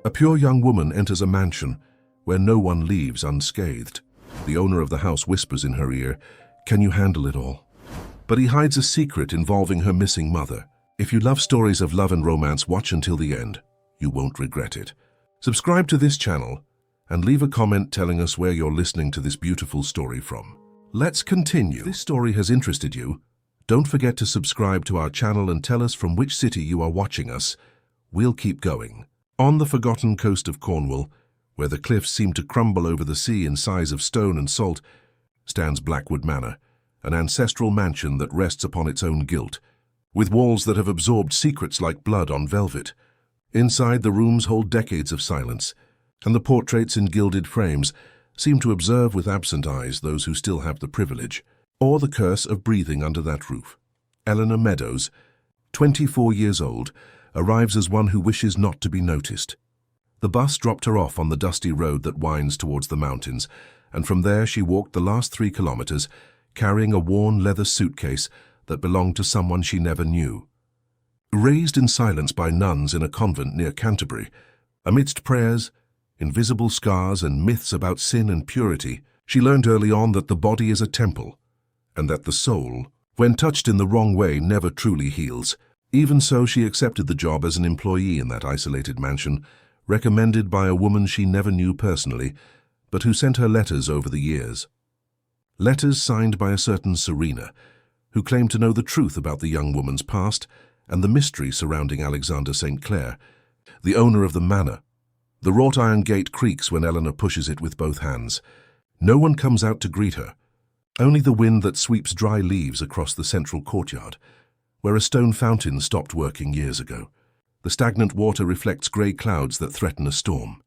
A pure young woman enters a mansion where no one leaves unscathed. The owner of the house whispers in her ear, "Can you handle it all?" But he hides a secret involving her missing mother. If you love stories of love and romance, watch until the end. You won't regret it. Subscribe to this channel and leave a comment telling us where you're listening to this beautiful story from. Let's continue. If this story has interested you, don't forget to subscribe to our channel and tell us from which city you are watching us. We'll keep going. On the forgotten coast of Cornwall, where the cliffs seem to crumble over the sea in size of stone and salt, stands Blackwood Manor, an ancestral mansion that rests upon its own guilt, with walls that have absorbed secrets like blood on velvet. Inside, the rooms hold decades of silence, and the portraits in gilded frames seem to observe with absent eyes those who still have the privilege or the curse of breathing under that roof. Eleanor Meadows, 24 years old, arrives as one who wishes not to be noticed. The bus dropped her off on the dusty road that winds towards the mountains, and from there she walked the last 3 kilometers, carrying a worn leather suitcase that belonged to someone she never knew. Raised in silence by nuns in a convent near Canterbury, amidst prayers, invisible scars, and myths about sin and purity, she learned early on that the body is a temple, and that the soul, when touched in the wrong way, never truly heals. Even so, she accepted the job as an employee in that isolated mansion, recommended by a woman she never knew personally, but who sent her letters over the years. Letters signed by a certain Serena, who claimed to know the truth about the young woman's past and the mystery surrounding Alexander St. Clair, the owner of the manor. The wrought iron gate creaks when Eleanor pushes it with both hands. No one comes out to greet her, only the wind that sweeps dry leaves across the central courtyard, where a stone fountain stopped working years ago. The stagnant water reflects grey clouds that threaten a storm.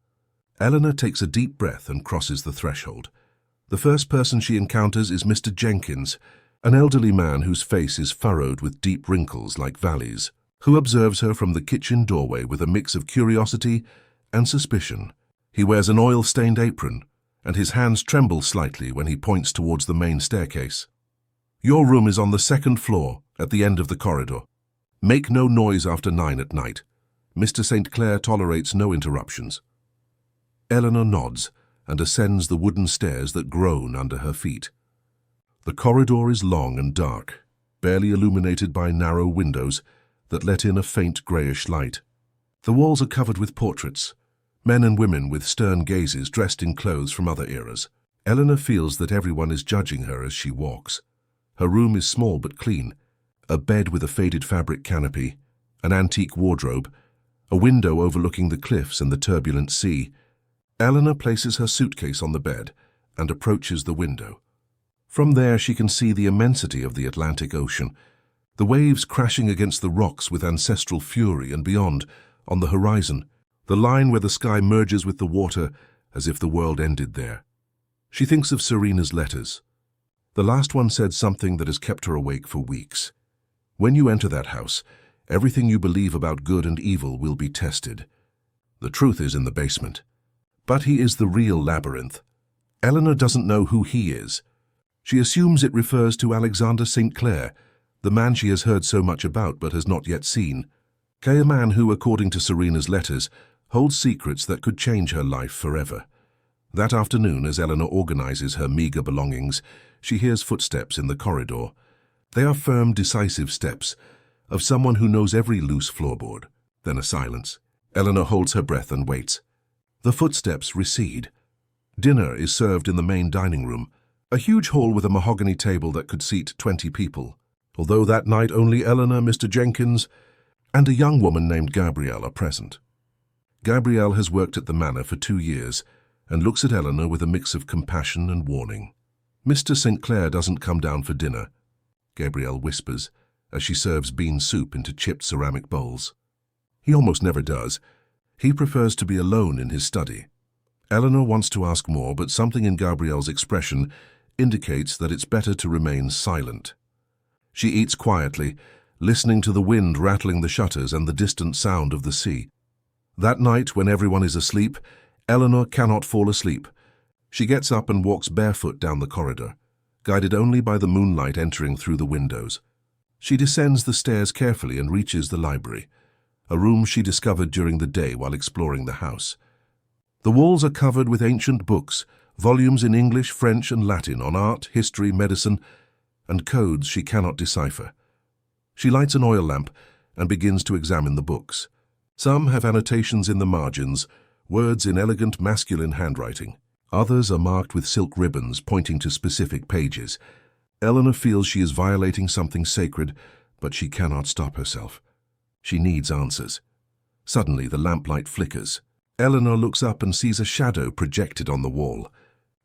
Eleanor takes a deep breath and crosses the threshold. The first person she encounters is Mr. Jenkins, an elderly man whose face is furrowed with deep wrinkles like valleys, who observes her from the kitchen doorway with a mix of curiosity and suspicion. He wears an oil-stained apron, and his hands tremble slightly when he points towards the main staircase. "Your room is on the 2nd floor, at the end of the corridor. Make no noise after 9 at night. Mr. St. Clair tolerates no interruptions." Eleanor nods and ascends the wooden stairs that groan under her feet. The corridor is long and dark, barely illuminated by narrow windows that let in a faint greyish light. The walls are covered with portraits, men and women with stern gazes dressed in clothes from other eras. Eleanor feels that everyone is judging her as she walks. Her room is small but clean, a bed with a faded fabric canopy, an antique wardrobe, a window overlooking the cliffs and the turbulent sea. Eleanor places her suitcase on the bed and approaches the window. From there she can see the immensity of the Atlantic Ocean, the waves crashing against the rocks with ancestral fury, and beyond, on the horizon, the line where the sky merges with the water as if the world ended there. She thinks of Serena's letters. The last one said something that has kept her awake for weeks. When you enter that house, everything you believe about good and evil will be tested. The truth is in the basement. But he is the real labyrinth. Eleanor doesn't know who he is. She assumes it refers to Alexander St. Clair, the man she has heard so much about but has not yet seen. A man who, according to Serena's letters, holds secrets that could change her life forever. That afternoon, as Eleanor organizes her meager belongings, she hears footsteps in the corridor. They are firm, decisive steps of someone who knows every loose floorboard. Then a silence. Eleanor holds her breath and waits. The footsteps recede. Dinner is served in the main dining room, a huge hall with a mahogany table that could seat 20 people. Although that night only Eleanor, Mr. Jenkins, and a young woman named Gabrielle are present. Gabrielle has worked at the manor for 2 years and looks at Eleanor with a mix of compassion and warning. "Mr. St. Clair doesn't come down for dinner," Gabrielle whispers as she serves bean soup into chipped ceramic bowls. "He almost never does. He prefers to be alone in his study." Eleanor wants to ask more, but something in Gabrielle's expression indicates that it's better to remain silent. She eats quietly, listening to the wind rattling the shutters and the distant sound of the sea. That night, when everyone is asleep, Eleanor cannot fall asleep. She gets up and walks barefoot down the corridor, guided only by the moonlight entering through the windows. She descends the stairs carefully and reaches the library, a room she discovered during the day while exploring the house. The walls are covered with ancient books, volumes in English, French, and Latin on art, history, medicine, and codes she cannot decipher. She lights an oil lamp and begins to examine the books. Some have annotations in the margins, words in elegant masculine handwriting. Others are marked with silk ribbons pointing to specific pages. Eleanor feels she is violating something sacred, but she cannot stop herself. She needs answers. Suddenly, the lamplight flickers. Eleanor looks up and sees a shadow projected on the wall.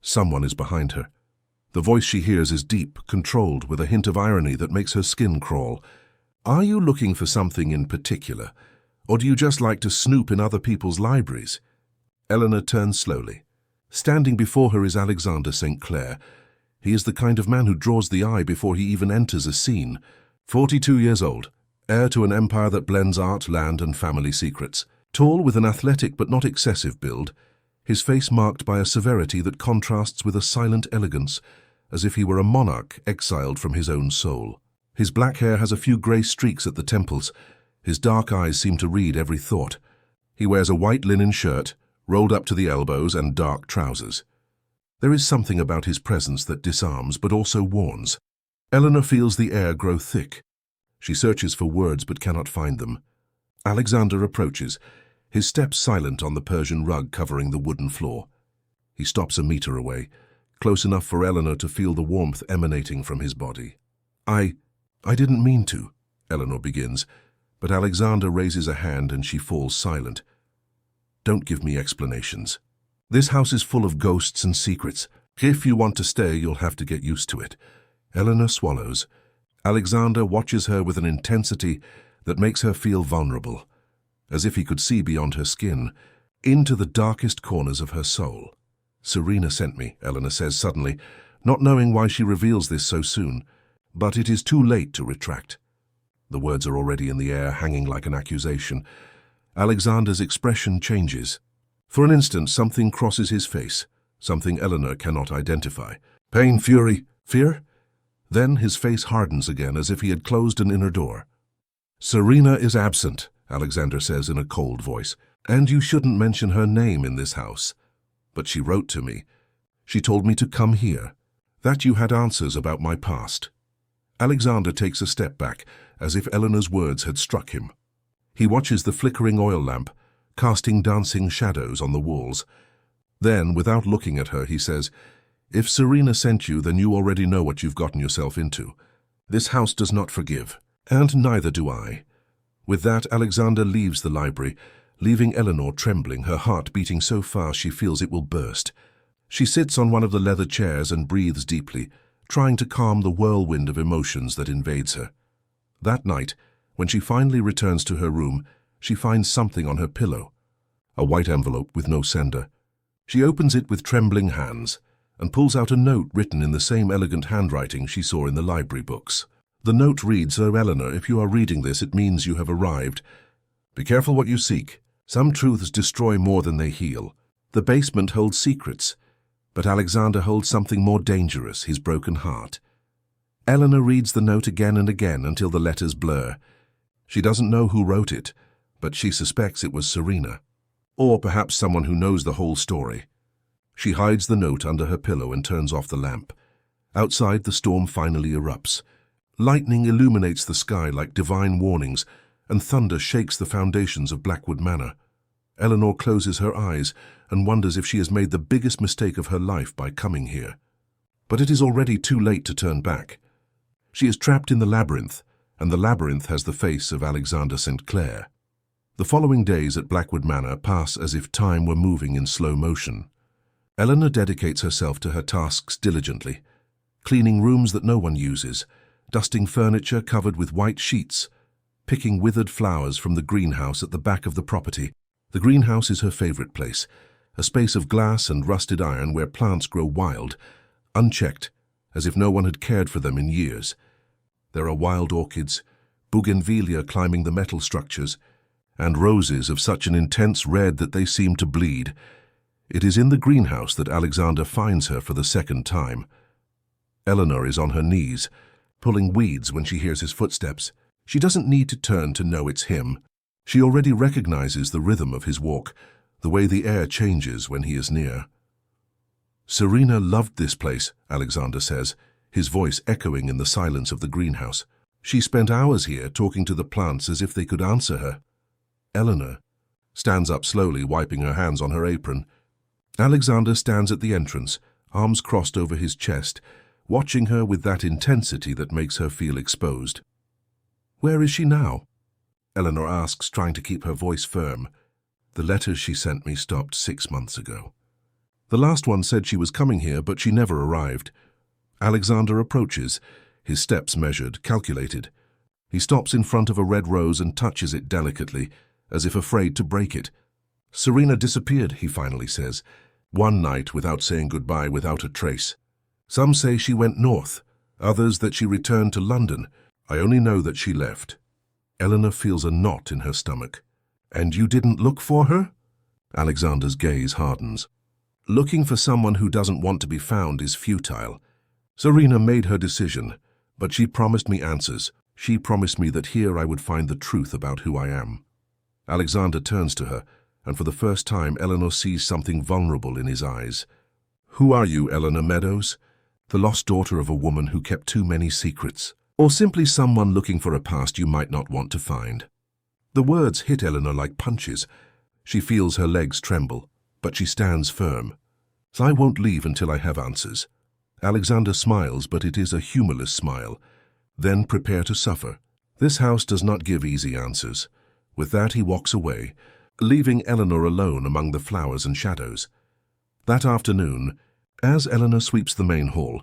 Someone is behind her. The voice she hears is deep, controlled, with a hint of irony that makes her skin crawl. Are you looking for something in particular, or do you just like to snoop in other people's libraries? Eleanor turns slowly. Standing before her is Alexander St. Clair. He is the kind of man who draws the eye before he even enters a scene. 42 years old, heir to an empire that blends art, land, and family secrets. Tall, with an athletic but not excessive build, his face marked by a severity that contrasts with a silent elegance, as if he were a monarch exiled from his own soul. His black hair has a few grey streaks at the temples. His dark eyes seem to read every thought. He wears a white linen shirt, rolled up to the elbows, and dark trousers. There is something about his presence that disarms but also warns. Eleanor feels the air grow thick. She searches for words but cannot find them. Alexander approaches, his steps silent on the Persian rug covering the wooden floor. He stops a meter away, close enough for Eleanor to feel the warmth emanating from his body. I didn't mean to," Eleanor begins, but Alexander raises a hand and she falls silent. "Don't give me explanations. This house is full of ghosts and secrets. If you want to stay, you'll have to get used to it." Eleanor swallows. Alexander watches her with an intensity that makes her feel vulnerable, as if he could see beyond her skin, into the darkest corners of her soul. "Serena sent me," Eleanor says suddenly, not knowing why she reveals this so soon, but it is too late to retract. The words are already in the air, hanging like an accusation. Alexander's expression changes. For an instant, something crosses his face, something Eleanor cannot identify. Pain, fury, fear? Then his face hardens again, as if he had closed an inner door. "Serena is absent," Alexander says in a cold voice, "and you shouldn't mention her name in this house. But she wrote to me. She told me to come here, that you had answers about my past." Alexander takes a step back, as if Eleanor's words had struck him. He watches the flickering oil lamp, casting dancing shadows on the walls. Then, without looking at her, he says, "If Serena sent you, then you already know what you've gotten yourself into. This house does not forgive, and neither do I." With that, Alexander leaves the library, leaving Eleanor trembling, her heart beating so fast she feels it will burst. She sits on one of the leather chairs and breathes deeply, trying to calm the whirlwind of emotions that invades her. That night, when she finally returns to her room, she finds something on her pillow, a white envelope with no sender. She opens it with trembling hands and pulls out a note written in the same elegant handwriting she saw in the library books. The note reads, "Oh, Eleanor, if you are reading this, it means you have arrived. Be careful what you seek. Some truths destroy more than they heal. The basement holds secrets, but Alexander holds something more dangerous, his broken heart." Eleanor reads the note again and again until the letters blur. She doesn't know who wrote it, but she suspects it was Serena, or perhaps someone who knows the whole story. She hides the note under her pillow and turns off the lamp. Outside, the storm finally erupts. Lightning illuminates the sky like divine warnings, and thunder shakes the foundations of Blackwood Manor. Eleanor closes her eyes and wonders if she has made the biggest mistake of her life by coming here. But it is already too late to turn back. She is trapped in the labyrinth, and the labyrinth has the face of Alexander St. Clair. The following days at Blackwood Manor pass as if time were moving in slow motion. Eleanor dedicates herself to her tasks diligently, cleaning rooms that no one uses, dusting furniture covered with white sheets, picking withered flowers from the greenhouse at the back of the property. The greenhouse is her favorite place, a space of glass and rusted iron where plants grow wild, unchecked, as if no one had cared for them in years. There are wild orchids, bougainvillea climbing the metal structures, and roses of such an intense red that they seem to bleed. It is in the greenhouse that Alexander finds her for the second time. Eleanor is on her knees, pulling weeds when she hears his footsteps. She doesn't need to turn to know it's him. She already recognizes the rhythm of his walk, the way the air changes when he is near. Serena loved this place, Alexander says, his voice echoing in the silence of the greenhouse. She spent hours here talking to the plants as if they could answer her. Eleanor stands up slowly, wiping her hands on her apron. Alexander stands at the entrance, arms crossed over his chest, watching her with that intensity that makes her feel exposed. "Where is she now?" Eleanor asks, trying to keep her voice firm. "The letters she sent me stopped 6 months ago. The last one said she was coming here, but she never arrived." Alexander approaches, his steps measured, calculated. He stops in front of a red rose and touches it delicately, as if afraid to break it. "Serena disappeared," he finally says. "One night without saying goodbye, without a trace. Some say she went north, others that she returned to London. I only know that she left." Eleanor feels a knot in her stomach. "And you didn't look for her?" Alexander's gaze hardens. "Looking for someone who doesn't want to be found is futile. Serena made her decision, but she promised me answers. She promised me that here I would find the truth about who I am." Alexander turns to her, and for the first time Eleanor sees something vulnerable in his eyes. "Who are you, Eleanor Meadows? The lost daughter of a woman who kept too many secrets? Or simply someone looking for a past you might not want to find?" The words hit Eleanor like punches. She feels her legs tremble, but she stands firm. "I won't leave until I have answers." Alexander smiles, but it is a humorless smile. "Then prepare to suffer. This house does not give easy answers." With that he walks away, leaving Eleanor alone among the flowers and shadows. That afternoon, as Eleanor sweeps the main hall,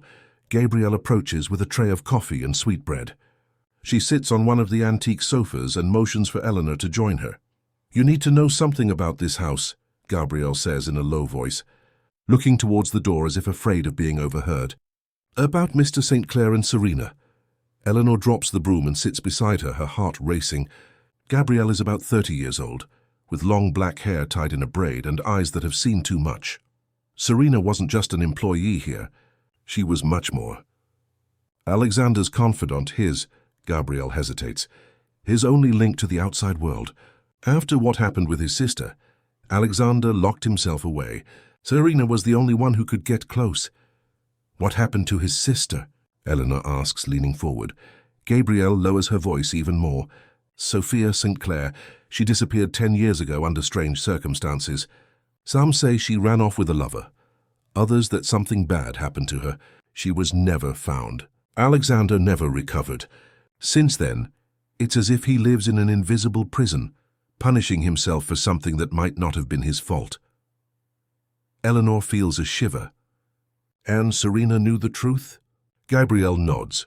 Gabrielle approaches with a tray of coffee and sweetbread. She sits on one of the antique sofas and motions for Eleanor to join her. "You need to know something about this house," Gabrielle says in a low voice, looking towards the door as if afraid of being overheard. "About Mr. St. Clair and Serena." Eleanor drops the broom and sits beside her, her heart racing. Gabrielle is about 30 years old, with long black hair tied in a braid and eyes that have seen too much. Serena wasn't just an employee here. She was much more. Alexander's confidant, Gabrielle hesitates, his only link to the outside world. After what happened with his sister, Alexander locked himself away. Serena was the only one who could get close. "What happened to his sister?" Eleanor asks, leaning forward. Gabrielle lowers her voice even more. "Sophia St. Clair. She disappeared 10 years ago under strange circumstances. Some say she ran off with a lover. Others that something bad happened to her. She was never found. Alexander never recovered. Since then, it's as if he lives in an invisible prison, punishing himself for something that might not have been his fault." Eleanor feels a shiver. "And Serena knew the truth?" Gabrielle nods.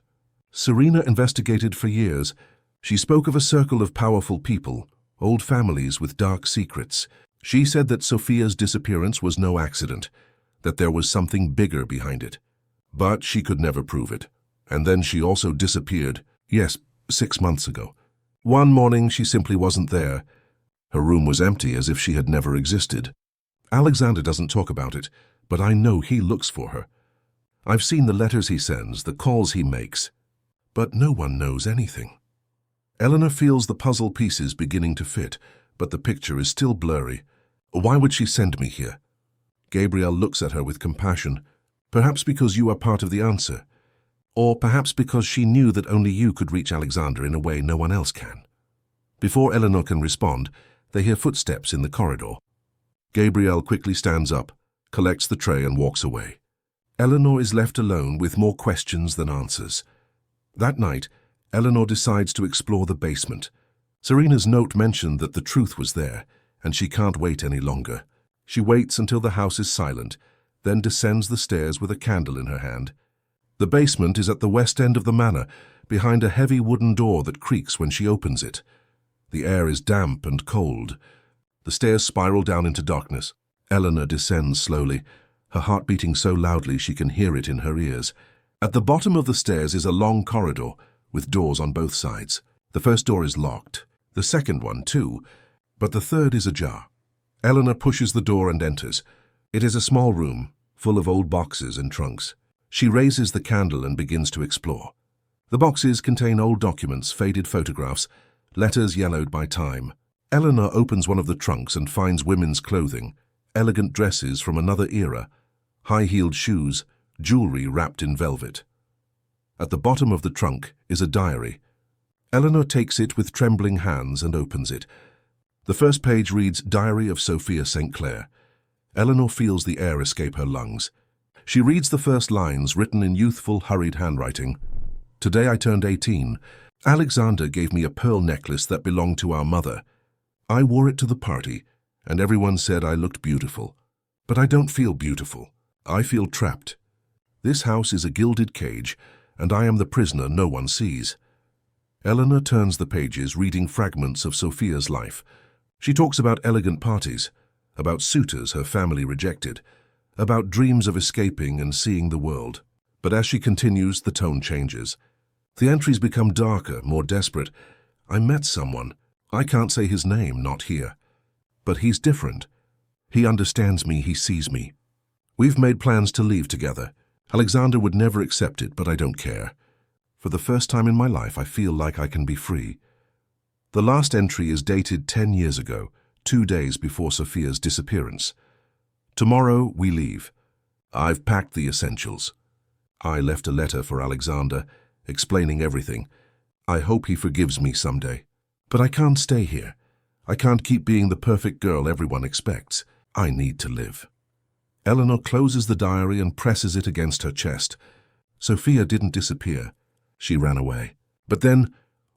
"Serena investigated for years. She spoke of a circle of powerful people, old families with dark secrets. She said that Sophia's disappearance was no accident, that there was something bigger behind it. But she could never prove it. And then she also disappeared, 6 months ago. One morning she simply wasn't there. Her room was empty, as if she had never existed. Alexander doesn't talk about it, but I know he looks for her. I've seen the letters he sends, the calls he makes. But no one knows anything." Eleanor feels the puzzle pieces beginning to fit, but the picture is still blurry. "Why would she send me here?" Gabrielle looks at her with compassion. "Perhaps because you are part of the answer. Or perhaps because she knew that only you could reach Alexander in a way no one else can." Before Eleanor can respond, they hear footsteps in the corridor. Gabrielle quickly stands up, collects the tray and walks away. Eleanor is left alone with more questions than answers. That night, Eleanor decides to explore the basement. Serena's note mentioned that the truth was there, and she can't wait any longer. She waits until the house is silent, then descends the stairs with a candle in her hand. The basement is at the west end of the manor, behind a heavy wooden door that creaks when she opens it. The air is damp and cold. The stairs spiral down into darkness. Eleanor descends slowly, her heart beating so loudly she can hear it in her ears. At the bottom of the stairs is a long corridor, with doors on both sides. The first door is locked, the second one too, but the third is ajar. Eleanor pushes the door and enters. It is a small room, full of old boxes and trunks. She raises the candle and begins to explore. The boxes contain old documents, faded photographs, letters yellowed by time. Eleanor opens one of the trunks and finds women's clothing, elegant dresses from another era, high-heeled shoes, jewelry wrapped in velvet. At the bottom of the trunk is a diary. Eleanor takes it with trembling hands and opens it. The first page reads, Diary of Sophia St. Clair. Eleanor feels the air escape her lungs. She reads the first lines written in youthful, hurried handwriting. Today I turned 18. Alexander gave me a pearl necklace that belonged to our mother. I wore it to the party, and everyone said I looked beautiful. But I don't feel beautiful. I feel trapped. This house is a gilded cage, and I am the prisoner no one sees. Eleanor turns the pages, reading fragments of Sophia's life. She talks about elegant parties, about suitors her family rejected, about dreams of escaping and seeing the world. But as she continues, the tone changes. The entries become darker, more desperate. I met someone. I can't say his name, not here. But he's different. He understands me, he sees me. We've made plans to leave together. Alexander would never accept it, but I don't care. For the first time in my life, I feel like I can be free. The last entry is dated 10 years ago, 2 days before Sophia's disappearance. Tomorrow, we leave. I've packed the essentials. I left a letter for Alexander, explaining everything. I hope he forgives me someday. But I can't stay here. I can't keep being the perfect girl everyone expects. I need to live. Eleanor closes the diary and presses it against her chest. Sophia didn't disappear. She ran away. But then,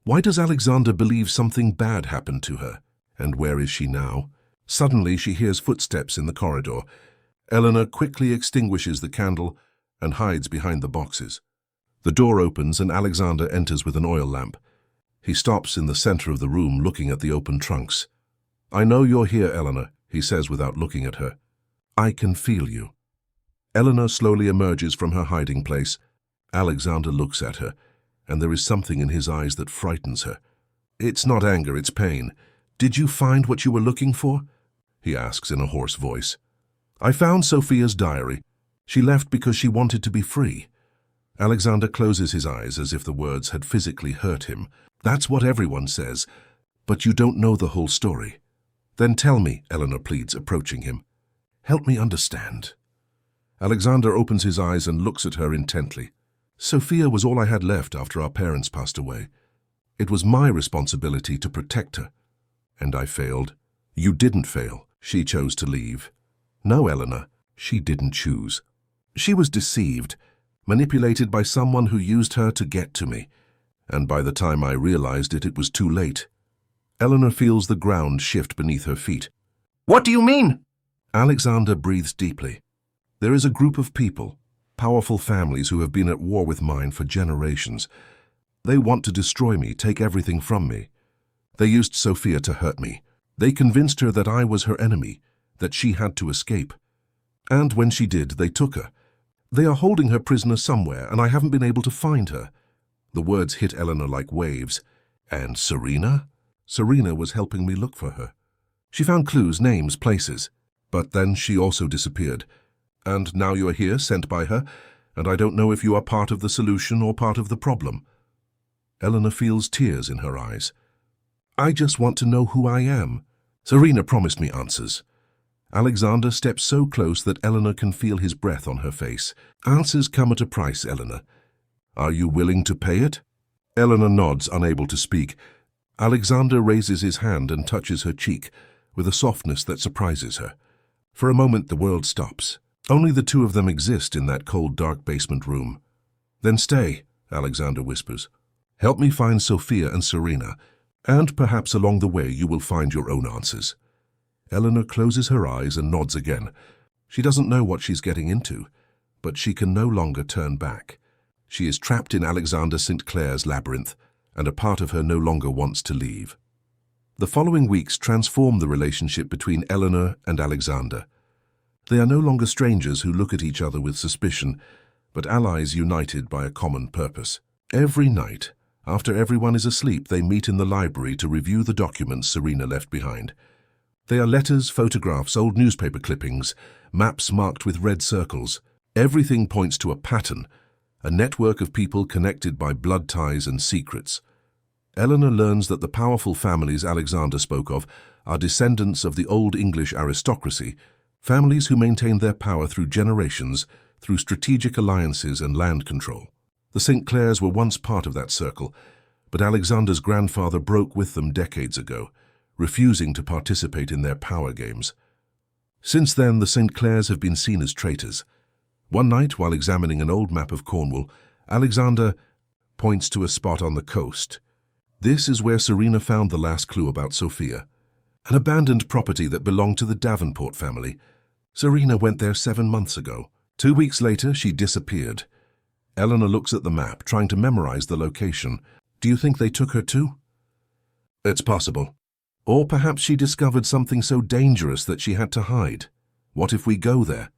why does Alexander believe something bad happened to her? And where is she now? Suddenly, she hears footsteps in the corridor. Eleanor quickly extinguishes the candle and hides behind the boxes. The door opens and Alexander enters with an oil lamp. He stops in the center of the room, looking at the open trunks. I know you're here, Eleanor, he says without looking at her. I can feel you. Eleanor slowly emerges from her hiding place. Alexander looks at her, and there is something in his eyes that frightens her. It's not anger, it's pain. Did you find what you were looking for? He asks in a hoarse voice. I found Sophia's diary. She left because she wanted to be free. Alexander closes his eyes as if the words had physically hurt him. That's what everyone says, but you don't know the whole story. Then tell me, Eleanor pleads, approaching him. Help me understand. Alexander opens his eyes and looks at her intently. Sophia was all I had left after our parents passed away. It was my responsibility to protect her. And I failed. You didn't fail. She chose to leave. No, Eleanor, she didn't choose. She was deceived, manipulated by someone who used her to get to me. And by the time I realized it, it was too late. Eleanor feels the ground shift beneath her feet. What do you mean? Alexander breathes deeply. There is a group of people, powerful families who have been at war with mine for generations. They want to destroy me, take everything from me. They used Sophia to hurt me. They convinced her that I was her enemy, that she had to escape. And when she did, they took her. They are holding her prisoner somewhere, and I haven't been able to find her. The words hit Eleanor like waves. And Serena? Serena was helping me look for her. She found clues, names, places. But then she also disappeared. And now you are here, sent by her, and I don't know if you are part of the solution or part of the problem. Eleanor feels tears in her eyes. I just want to know who I am. Serena promised me answers. Alexander steps so close that Eleanor can feel his breath on her face. Answers come at a price, Eleanor. Are you willing to pay it? Eleanor nods, unable to speak. Alexander raises his hand and touches her cheek with a softness that surprises her. For a moment, the world stops. Only the two of them exist in that cold, dark basement room. Then stay, Alexander whispers. Help me find Sophia and Serena, and perhaps along the way you will find your own answers. Eleanor closes her eyes and nods again. She doesn't know what she's getting into, but she can no longer turn back. She is trapped in Alexander St. Clair's labyrinth, and a part of her no longer wants to leave. The following weeks transform the relationship between Eleanor and Alexander. They are no longer strangers who look at each other with suspicion, but allies united by a common purpose. Every night, after everyone is asleep, they meet in the library to review the documents Serena left behind. They are letters, photographs, old newspaper clippings, maps marked with red circles. Everything points to a pattern, a network of people connected by blood ties and secrets. Eleanor learns that the powerful families Alexander spoke of are descendants of the Old English aristocracy, families who maintained their power through generations, through strategic alliances and land control. The St. Clairs were once part of that circle, but Alexander's grandfather broke with them decades ago, refusing to participate in their power games. Since then, the St. Clairs have been seen as traitors. One night, while examining an old map of Cornwall, Alexander points to a spot on the coast. This is where Serena found the last clue about Sophia, an abandoned property that belonged to the Davenport family. Serena went there 7 months ago. 2 weeks later, she disappeared. Eleanor looks at the map, trying to memorize the location. Do you think they took her too? It's possible. Or perhaps she discovered something so dangerous that she had to hide. What if we go there?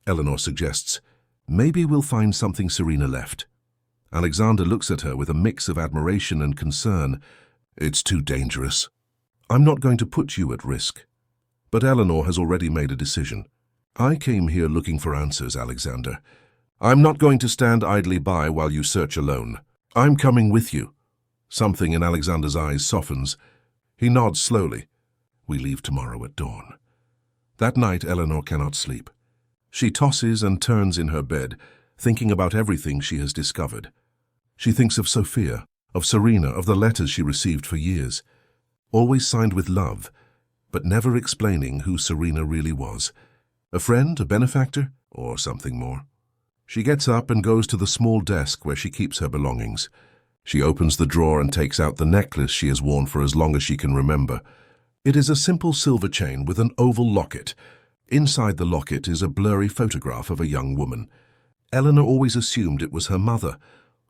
Eleanor suggests. Maybe we'll find something Serena left. Alexander looks at her with a mix of admiration and concern. It's too dangerous. I'm not going to put you at risk. But Eleanor has already made a decision. I came here looking for answers, Alexander. I'm not going to stand idly by while you search alone. I'm coming with you. Something in Alexander's eyes softens. He nods slowly. We leave tomorrow at dawn. That night, Eleanor cannot sleep. She tosses and turns in her bed, thinking about everything she has discovered. She thinks of Sophia, of Serena, of the letters she received for years, always signed with love, but never explaining who Serena really was. A friend, a benefactor, or something more. She gets up and goes to the small desk where she keeps her belongings. She opens the drawer and takes out the necklace she has worn for as long as she can remember. It is a simple silver chain with an oval locket. Inside the locket is a blurry photograph of a young woman. Eleanor always assumed it was her mother,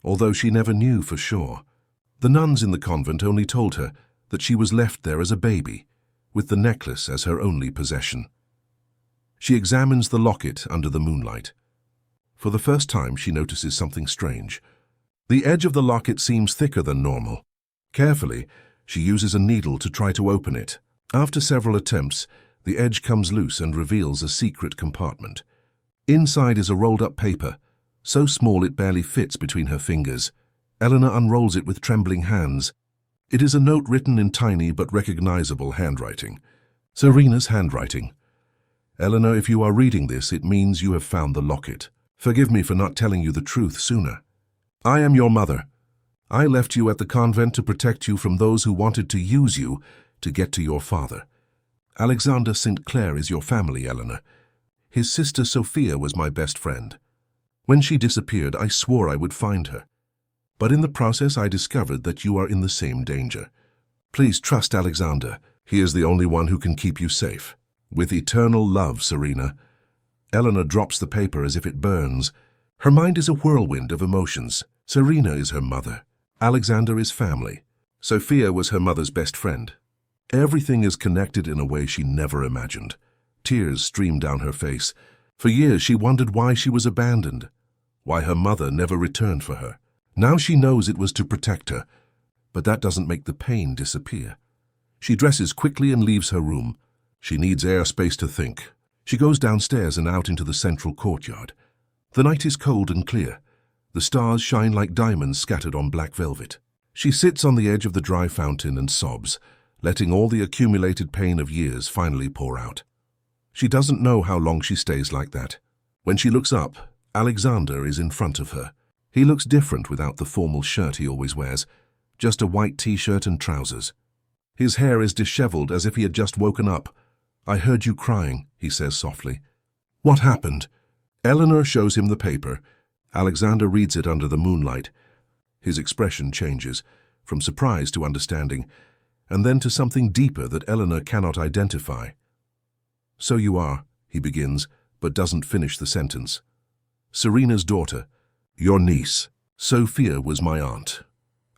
although she never knew for sure. The nuns in the convent only told her that she was left there as a baby, with the necklace as her only possession. She examines the locket under the moonlight. For the first time, she notices something strange. The edge of the locket seems thicker than normal. Carefully, she uses a needle to try to open it. After several attempts, the edge comes loose and reveals a secret compartment. Inside is a rolled-up paper, so small it barely fits between her fingers. Eleanor unrolls it with trembling hands. It is a note written in tiny but recognizable handwriting. Serena's handwriting. Eleanor, if you are reading this, it means you have found the locket. Forgive me for not telling you the truth sooner. I am your mother. I left you at the convent to protect you from those who wanted to use you to get to your father. Alexander St. Clair is your family, Eleanor. His sister Sophia was my best friend. When she disappeared, I swore I would find her. But in the process, I discovered that you are in the same danger. Please trust Alexander. He is the only one who can keep you safe. With eternal love, Serena. Eleanor drops the paper as if it burns. Her mind is a whirlwind of emotions. Serena is her mother. Alexander is family. Sophia was her mother's best friend. Everything is connected in a way she never imagined. Tears stream down her face. For years she wondered why she was abandoned, why her mother never returned for her. Now she knows it was to protect her, but that doesn't make the pain disappear. She dresses quickly and leaves her room. She needs airspace to think. She goes downstairs and out into the central courtyard. The night is cold and clear. The stars shine like diamonds scattered on black velvet. She sits on the edge of the dry fountain and sobs, letting all the accumulated pain of years finally pour out. She doesn't know how long she stays like that. When she looks up, Alexander is in front of her. He looks different without the formal shirt he always wears, just a white t-shirt and trousers. His hair is disheveled as if he had just woken up. I heard you crying, he says softly. What happened? Eleanor shows him the paper. Alexander reads it under the moonlight. His expression changes, from surprise to understanding, and then to something deeper that Eleanor cannot identify. So you are, he begins, but doesn't finish the sentence. Serena's daughter, your niece. Sophia was my aunt.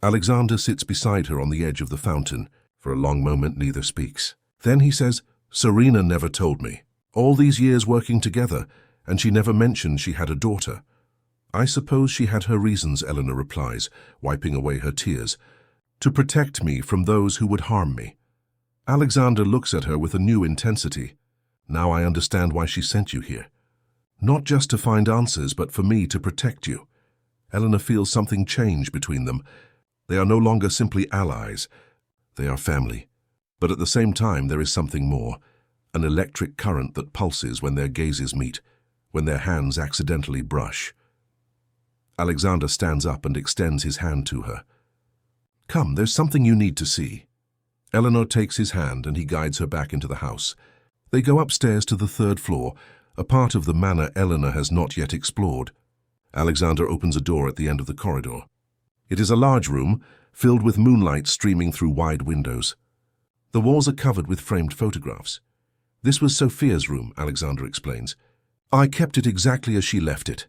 Alexander sits beside her on the edge of the fountain. For a long moment, neither speaks. Then he says, Serena never told me. All these years working together, and she never mentioned she had a daughter. I suppose she had her reasons, Eleanor replies, wiping away her tears. To protect me from those who would harm me. Alexander looks at her with a new intensity. Now I understand why she sent you here. Not just to find answers, but for me to protect you. Eleanor feels something change between them. They are no longer simply allies. They are family. But at the same time, there is something more, an electric current that pulses when their gazes meet, when their hands accidentally brush. Alexander stands up and extends his hand to her. "Come, there's something you need to see." Eleanor takes his hand and he guides her back into the house. They go upstairs to the third floor, a part of the manor Eleanor has not yet explored. Alexander opens a door at the end of the corridor. It is a large room, filled with moonlight streaming through wide windows. The walls are covered with framed photographs. "This was Sophia's room," Alexander explains. "I kept it exactly as she left it."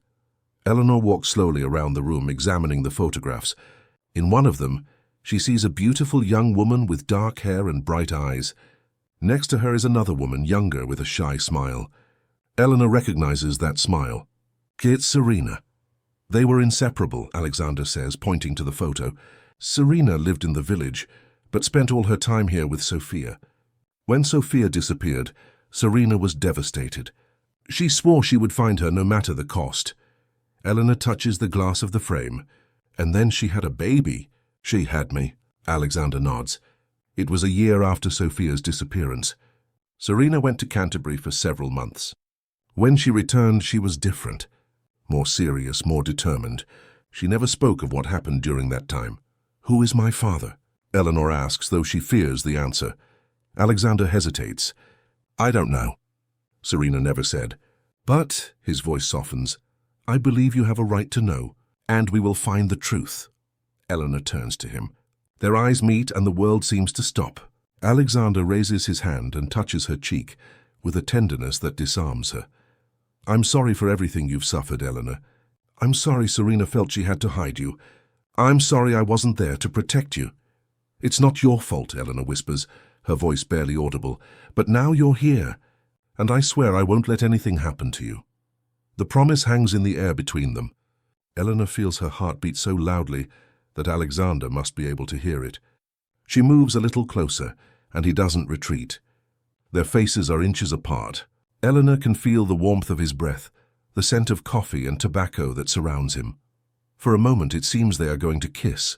Eleanor walks slowly around the room, examining the photographs. In one of them, she sees a beautiful young woman with dark hair and bright eyes. Next to her is another woman, younger, with a shy smile. Eleanor recognizes that smile. It's Serena. "They were inseparable," Alexander says, pointing to the photo. "Serena lived in the village, but spent all her time here with Sophia. When Sophia disappeared, Serena was devastated. She swore she would find her no matter the cost." Eleanor touches the glass of the frame. "And then she had a baby." "She had me," Alexander nods. "It was a year after Sophia's disappearance. Serena went to Canterbury for several months. When she returned, she was different. More serious, more determined. She never spoke of what happened during that time." "Who is my father?" Eleanor asks, though she fears the answer. Alexander hesitates. "I don't know." Serena never said. "But," his voice softens, "I believe you have a right to know, and we will find the truth." Eleanor turns to him. Their eyes meet and the world seems to stop. Alexander raises his hand and touches her cheek with a tenderness that disarms her. "I'm sorry for everything you've suffered, Eleanor. I'm sorry Serena felt she had to hide you. I'm sorry I wasn't there to protect you." "It's not your fault," Eleanor whispers, her voice barely audible. "But now you're here, and I swear I won't let anything happen to you." The promise hangs in the air between them. Eleanor feels her heart beat so loudly that Alexander must be able to hear it. She moves a little closer, and he doesn't retreat. Their faces are inches apart. Eleanor can feel the warmth of his breath, the scent of coffee and tobacco that surrounds him. For a moment it seems they are going to kiss.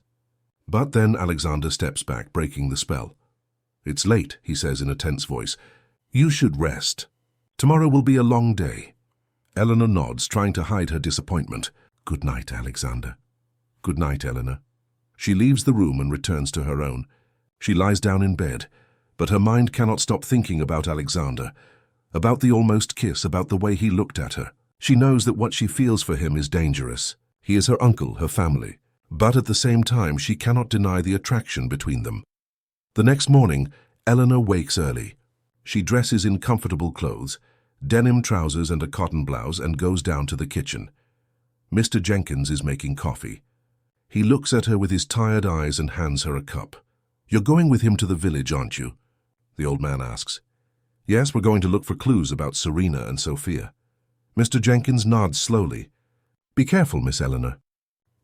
But then Alexander steps back, breaking the spell. "It's late," he says in a tense voice. "You should rest. Tomorrow will be a long day." Eleanor nods, trying to hide her disappointment. "Good night, Alexander." "Good night, Eleanor." She leaves the room and returns to her own. She lies down in bed, but her mind cannot stop thinking about Alexander, about the almost kiss, about the way he looked at her. She knows that what she feels for him is dangerous. He is her uncle, her family. But at the same time, she cannot deny the attraction between them. The next morning, Eleanor wakes early. She dresses in comfortable clothes, denim trousers and a cotton blouse, and goes down to the kitchen. Mr. Jenkins is making coffee. He looks at her with his tired eyes and hands her a cup. "You're going with him to the village, aren't you?" the old man asks. "Yes, we're going to look for clues about Serena and Sophia." Mr. Jenkins nods slowly. "Be careful, Miss Eleanor.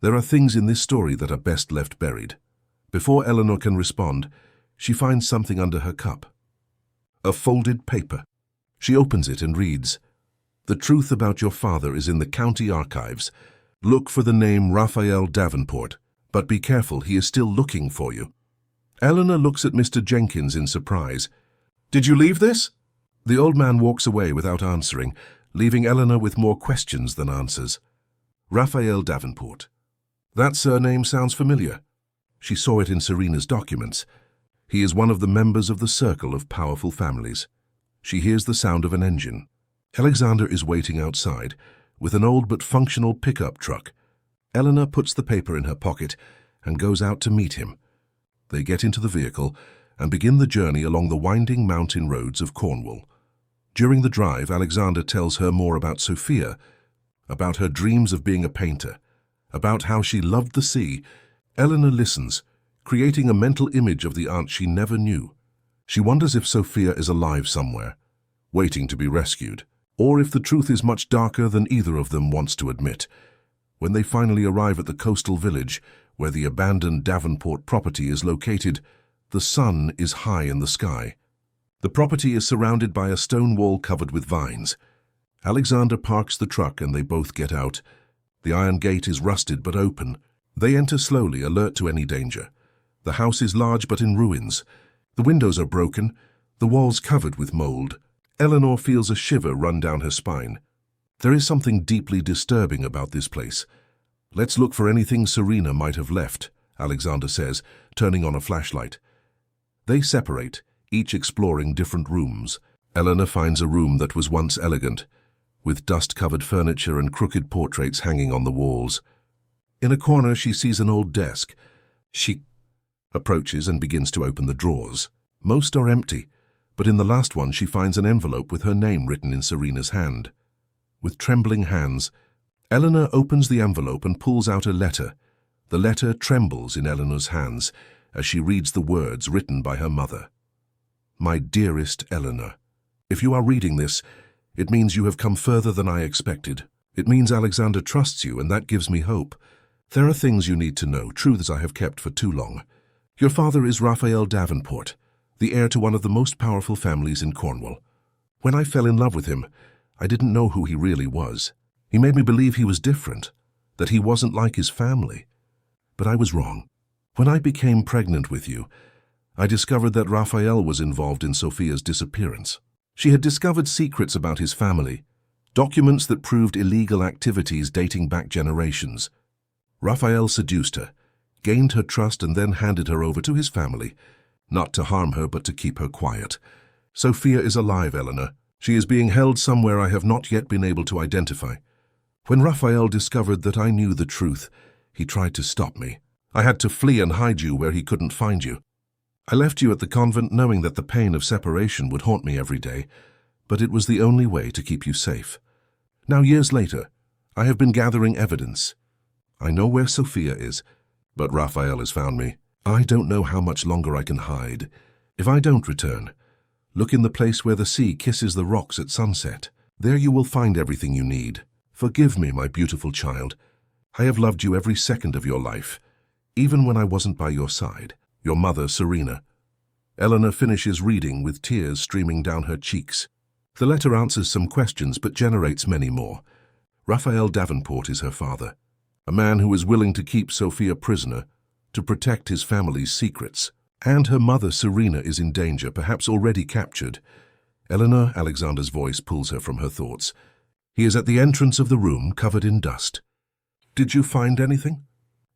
There are things in this story that are best left buried." Before Eleanor can respond, she finds something under her cup. A folded paper. She opens it and reads, "The truth about your father is in the county archives. Look for the name Raphael Davenport, but be careful, he is still looking for you." Eleanor looks at Mr. Jenkins in surprise. "Did you leave this?" The old man walks away without answering, leaving Eleanor with more questions than answers. Raphael Davenport. That surname sounds familiar. She saw it in Serena's documents. He is one of the members of the circle of powerful families. She hears the sound of an engine. Alexander is waiting outside, with an old but functional pickup truck. Eleanor puts the paper in her pocket and goes out to meet him. They get into the vehicle and begin the journey along the winding mountain roads of Cornwall. During the drive, Alexander tells her more about Sophia, about her dreams of being a painter, about how she loved the sea. Eleanor listens, creating a mental image of the aunt she never knew. She wonders if Sophia is alive somewhere, waiting to be rescued, or if the truth is much darker than either of them wants to admit. When they finally arrive at the coastal village, where the abandoned Davenport property is located, the sun is high in the sky. The property is surrounded by a stone wall covered with vines. Alexander parks the truck and they both get out. The iron gate is rusted but open. They enter slowly, alert to any danger. The house is large but in ruins. The windows are broken, the walls covered with mold. Eleanor feels a shiver run down her spine. There is something deeply disturbing about this place. "Let's look for anything Serena might have left," Alexander says, turning on a flashlight. They separate, each exploring different rooms. Eleanor finds a room that was once elegant, with dust-covered furniture and crooked portraits hanging on the walls. In a corner, she sees an old desk. She approaches and begins to open the drawers. Most are empty, but in the last one she finds an envelope with her name written in Serena's hand. With trembling hands, Eleanor opens the envelope and pulls out a letter. The letter trembles in Eleanor's hands as she reads the words written by her mother. "My dearest Eleanor, if you are reading this, it means you have come further than I expected. It means Alexander trusts you, and that gives me hope. There are things you need to know, truths I have kept for too long. Your father is Raphael Davenport, the heir to one of the most powerful families in Cornwall. When I fell in love with him, I didn't know who he really was. He made me believe he was different, that he wasn't like his family. But I was wrong. When I became pregnant with you, I discovered that Raphael was involved in Sophia's disappearance. She had discovered secrets about his family, documents that proved illegal activities dating back generations. Raphael seduced her, gained her trust, and then handed her over to his family, not to harm her but to keep her quiet. Sophia is alive, Eleanor. She is being held somewhere I have not yet been able to identify. When Raphael discovered that I knew the truth, he tried to stop me. I had to flee and hide you where he couldn't find you. I left you at the convent knowing that the pain of separation would haunt me every day, but it was the only way to keep you safe. Now, years later, I have been gathering evidence. I know where Sophia is, but Raphael has found me. I don't know how much longer I can hide. If I don't return, look in the place where the sea kisses the rocks at sunset. There you will find everything you need. Forgive me, my beautiful child. I have loved you every second of your life, even when I wasn't by your side. Your mother, Serena." Eleanor finishes reading with tears streaming down her cheeks. The letter answers some questions but generates many more. Raphael Davenport is her father, a man who is willing to keep Sophia prisoner to protect his family's secrets. And her mother, Serena, is in danger, perhaps already captured. Eleanor, Alexander's voice pulls her from her thoughts. He is at the entrance of the room, covered in dust. "Did you find anything?"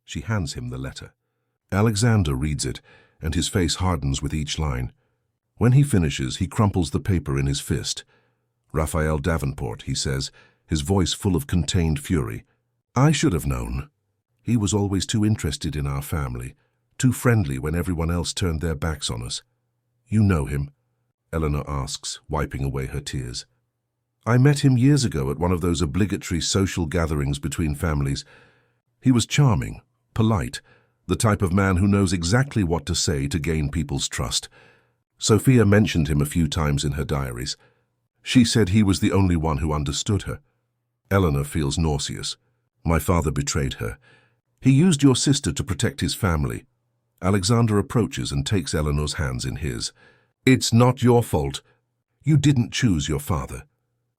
She hands him the letter. Alexander reads it, and his face hardens with each line. When he finishes, he crumples the paper in his fist. "Raphael Davenport," he says, his voice full of contained fury. "I should have known. He was always too interested in our family, too friendly when everyone else turned their backs on us." "You know him?" Eleanor asks, wiping away her tears. "I met him years ago at one of those obligatory social gatherings between families. He was charming, polite, the type of man who knows exactly what to say to gain people's trust. Sophia mentioned him a few times in her diaries. She said he was the only one who understood her." Eleanor feels nauseous. "My father betrayed her. He used your sister to protect his family." Alexander approaches and takes Eleanor's hands in his. "It's not your fault. You didn't choose your father.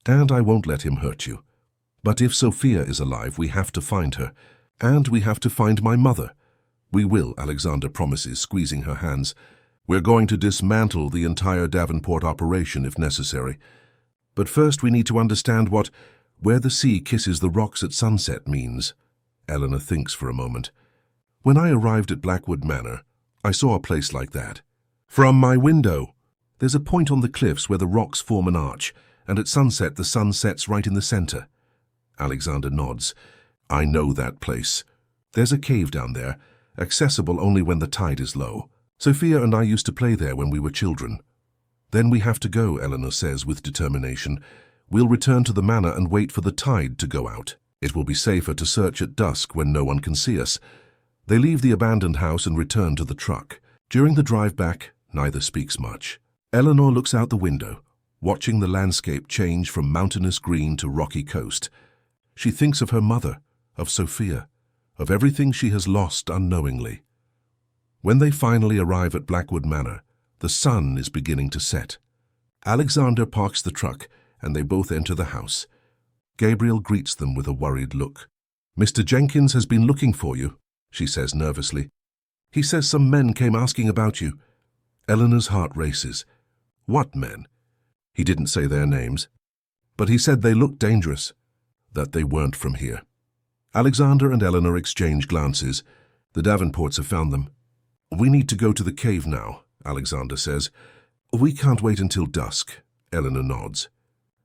And I won't let him hurt you. But if Sophia is alive, we have to find her. And we have to find my mother." "We will," Alexander promises, squeezing her hands. "We're going to dismantle the entire Davenport operation if necessary. But first we need to understand what 'where the sea kisses the rocks at sunset' means." Eleanor thinks for a moment. "When I arrived at Blackwood Manor, I saw a place like that. From my window. There's a point on the cliffs where the rocks form an arch, and at sunset the sun sets right in the center." Alexander nods. "I know that place. There's a cave down there, accessible only when the tide is low. Sophia and I used to play there when we were children." "Then we have to go," Eleanor says with determination. "We'll return to the manor and wait for the tide to go out. It will be safer to search at dusk when no one can see us." They leave the abandoned house and return to the truck. During the drive back, neither speaks much. Eleanor looks out the window, watching the landscape change from mountainous green to rocky coast. She thinks of her mother, of Sophia, of everything she has lost unknowingly. When they finally arrive at Blackwood Manor, the sun is beginning to set. Alexander parks the truck, and they both enter the house. Gabriel greets them with a worried look. "Mr. Jenkins has been looking for you." she says nervously. He says some men came asking about you. Eleanor's heart races. What men? He didn't say their names, but he said they looked dangerous, that they weren't from here. Alexander and Eleanor exchange glances. The Davenports have found them. We need to go to the cave now, Alexander says. We can't wait until dusk, Eleanor nods.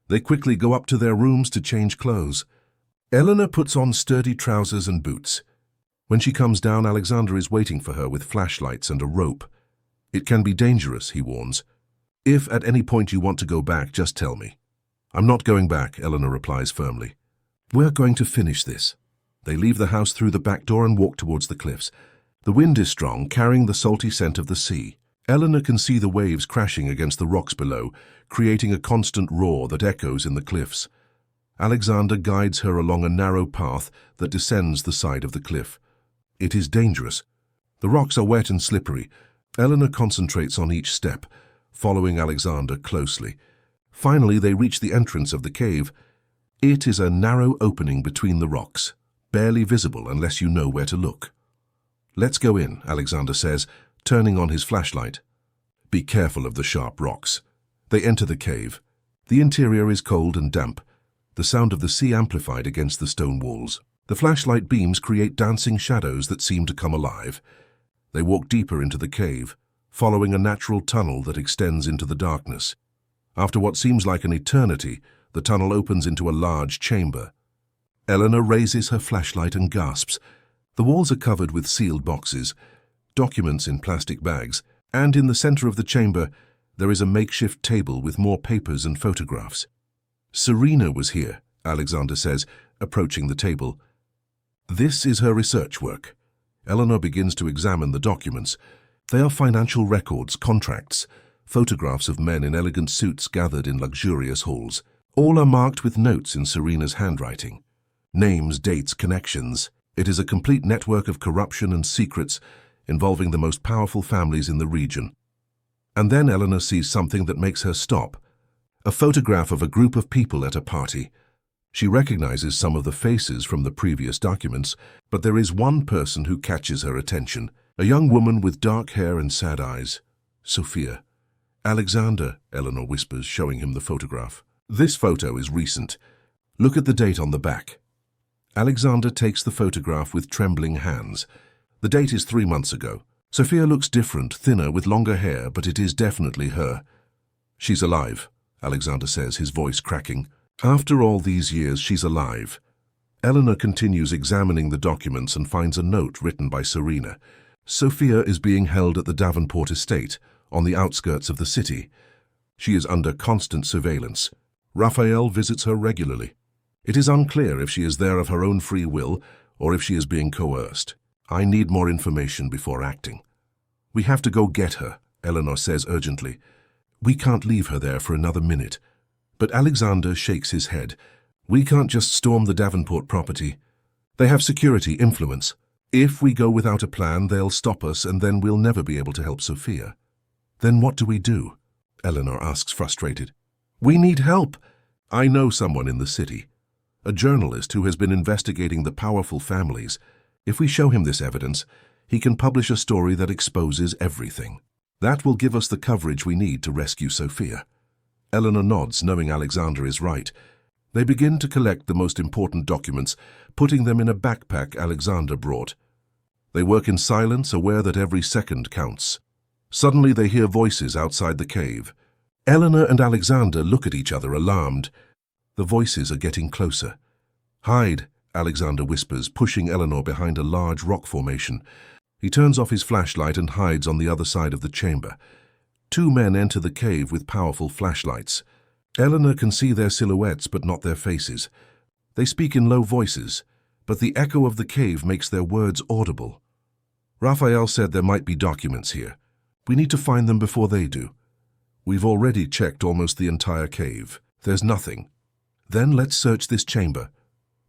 They quickly go up to their rooms to change clothes. Eleanor puts on sturdy trousers and boots. When she comes down, Alexander is waiting for her with flashlights and a rope. It can be dangerous, he warns. If at any point you want to go back, just tell me. I'm not going back, Eleanor replies firmly. We're going to finish this. They leave the house through the back door and walk towards the cliffs. The wind is strong, carrying the salty scent of the sea. Eleanor can see the waves crashing against the rocks below, creating a constant roar that echoes in the cliffs. Alexander guides her along a narrow path that descends the side of the cliff. It is dangerous. The rocks are wet and slippery. Eleanor concentrates on each step, following Alexander closely. Finally, they reach the entrance of the cave. It is a narrow opening between the rocks, barely visible unless you know where to look. Let's go in, Alexander says, turning on his flashlight. Be careful of the sharp rocks. They enter the cave. The interior is cold and damp, the sound of the sea amplified against the stone walls. The flashlight beams create dancing shadows that seem to come alive. They walk deeper into the cave, following a natural tunnel that extends into the darkness. After what seems like an eternity, the tunnel opens into a large chamber. Eleanor raises her flashlight and gasps. The walls are covered with sealed boxes, documents in plastic bags, and in the center of the chamber, there is a makeshift table with more papers and photographs. Serena was here, Alexander says, approaching the table. This is her research work. Eleanor begins to examine the documents. They are financial records, contracts, photographs of men in elegant suits gathered in luxurious halls. All are marked with notes in Serena's handwriting. Names, dates, connections. It is a complete network of corruption and secrets involving the most powerful families in the region. And then Eleanor sees something that makes her stop. A photograph of a group of people at a party. She recognizes some of the faces from the previous documents, but there is one person who catches her attention. A young woman with dark hair and sad eyes. Sophia. Alexander, Eleanor whispers, showing him the photograph. This photo is recent. Look at the date on the back. Alexander takes the photograph with trembling hands. The date is 3 months ago. Sophia looks different, thinner, with longer hair, but it is definitely her. She's alive, Alexander says, his voice cracking. After all these years, she's alive. Eleanor continues examining the documents and finds a note written by Serena. Sophia is being held at the Davenport estate, on the outskirts of the city. She is under constant surveillance. Raphael visits her regularly. It is unclear if she is there of her own free will or if she is being coerced. I need more information before acting. We have to go get her, Eleanor says urgently. We can't leave her there for another minute. But Alexander shakes his head. We can't just storm the Davenport property. They have security influence. If we go without a plan, they'll stop us and then we'll never be able to help Sophia. Then what do we do? Eleanor asks, frustrated. We need help. I know someone in the city. A journalist who has been investigating the powerful families. If we show him this evidence, he can publish a story that exposes everything. That will give us the coverage we need to rescue Sophia. Eleanor nods, knowing Alexander is right. They begin to collect the most important documents, putting them in a backpack Alexander brought. They work in silence, aware that every second counts. Suddenly they hear voices outside the cave. Eleanor and Alexander look at each other, alarmed. The voices are getting closer. Hide, Alexander whispers, pushing Eleanor behind a large rock formation. He turns off his flashlight and hides on the other side of the chamber. 2 men enter the cave with powerful flashlights. Eleanor can see their silhouettes but not their faces. They speak in low voices, but the echo of the cave makes their words audible. Raphael said there might be documents here. We need to find them before they do. We've already checked almost the entire cave. There's nothing. Then let's search this chamber.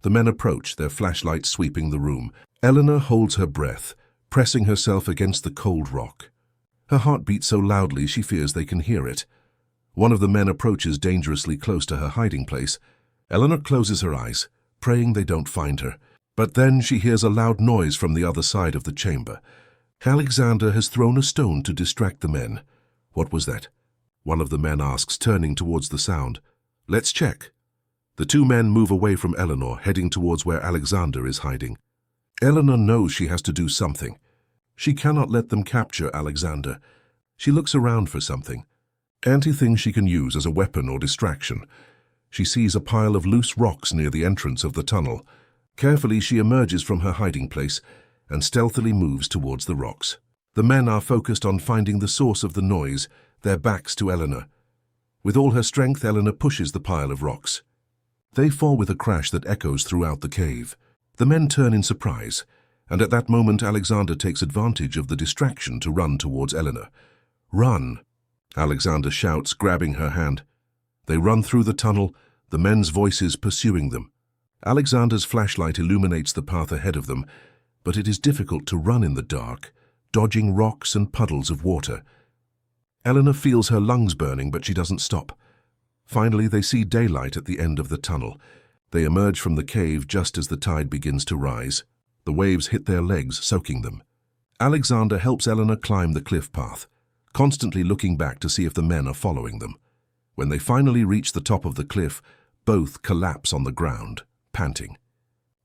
The men approach, their flashlights sweeping the room. Eleanor holds her breath, pressing herself against the cold rock. Her heart beats so loudly she fears they can hear it. One of the men approaches dangerously close to her hiding place. Eleanor closes her eyes, praying they don't find her. But then she hears a loud noise from the other side of the chamber. Alexander has thrown a stone to distract the men. What was that? One of the men asks, turning towards the sound. Let's check. The two men move away from Eleanor, heading towards where Alexander is hiding. Eleanor knows she has to do something. She cannot let them capture Alexander. She looks around for something. Anything she can use as a weapon or distraction. She sees a pile of loose rocks near the entrance of the tunnel. Carefully, she emerges from her hiding place and stealthily moves towards the rocks. The men are focused on finding the source of the noise, their backs to Eleanor. With all her strength, Eleanor pushes the pile of rocks. They fall with a crash that echoes throughout the cave. The men turn in surprise, and at that moment Alexander takes advantage of the distraction to run towards Eleanor. "Run!" Alexander shouts, grabbing her hand. They run through the tunnel, the men's voices pursuing them. Alexander's flashlight illuminates the path ahead of them, but it is difficult to run in the dark, dodging rocks and puddles of water. Eleanor feels her lungs burning, but she doesn't stop. Finally, they see daylight at the end of the tunnel. They emerge from the cave just as the tide begins to rise. The waves hit their legs, soaking them. Alexander helps Eleanor climb the cliff path, constantly looking back to see if the men are following them. When they finally reach the top of the cliff, both collapse on the ground, panting.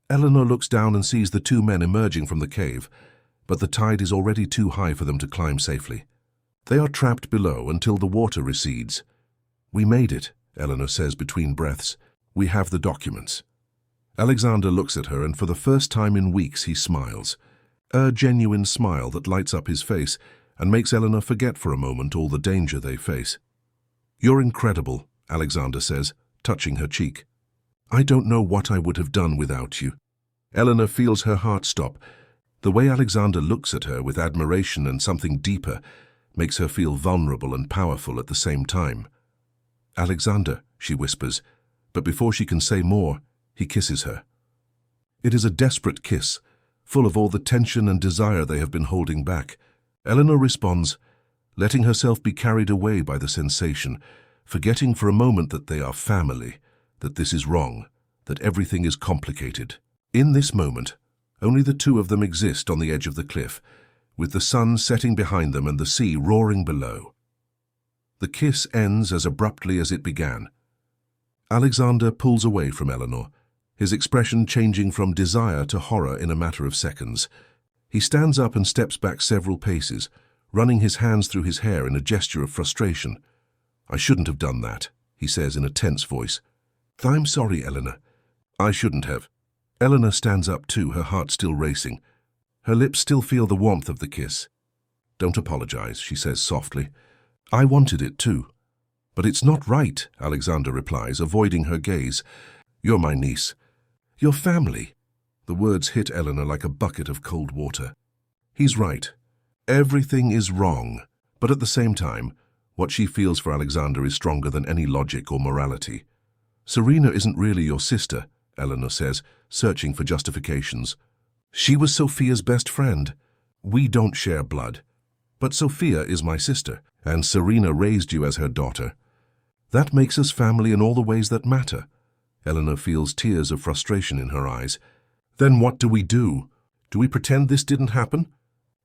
Eleanor looks down and sees the two men emerging from the cave, but the tide is already too high for them to climb safely. They are trapped below until the water recedes. "We made it," Eleanor says between breaths. "We have the documents." Alexander looks at her, and for the first time in weeks he smiles. A genuine smile that lights up his face and makes Eleanor forget for a moment all the danger they face. "You're incredible," Alexander says, touching her cheek. "I don't know what I would have done without you." Eleanor feels her heart stop. The way Alexander looks at her with admiration and something deeper makes her feel vulnerable and powerful at the same time. "Alexander," she whispers, but before she can say more, he kisses her. It is a desperate kiss, full of all the tension and desire they have been holding back. Eleanor responds, letting herself be carried away by the sensation, forgetting for a moment that they are family, that this is wrong, that everything is complicated. In this moment, only the two of them exist on the edge of the cliff, with the sun setting behind them and the sea roaring below. The kiss ends as abruptly as it began. Alexander pulls away from Eleanor, his expression changing from desire to horror in a matter of seconds. He stands up and steps back several paces, running his hands through his hair in a gesture of frustration. "I shouldn't have done that," he says in a tense voice. "I'm sorry, Eleanor. I shouldn't have." Eleanor stands up too, her heart still racing. Her lips still feel the warmth of the kiss. "Don't apologize," she says softly. "I wanted it too." "But it's not right," Alexander replies, avoiding her gaze. "You're my niece. Your family." The words hit Eleanor like a bucket of cold water. He's right. Everything is wrong. But at the same time, what she feels for Alexander is stronger than any logic or morality. "Serena isn't really your sister," Eleanor says, searching for justifications. "She was Sophia's best friend. We don't share blood. But Sophia is my sister, and Serena raised you as her daughter. That makes us family in all the ways that matter." Eleanor feels tears of frustration in her eyes. "Then what do we do? Do we pretend this didn't happen?"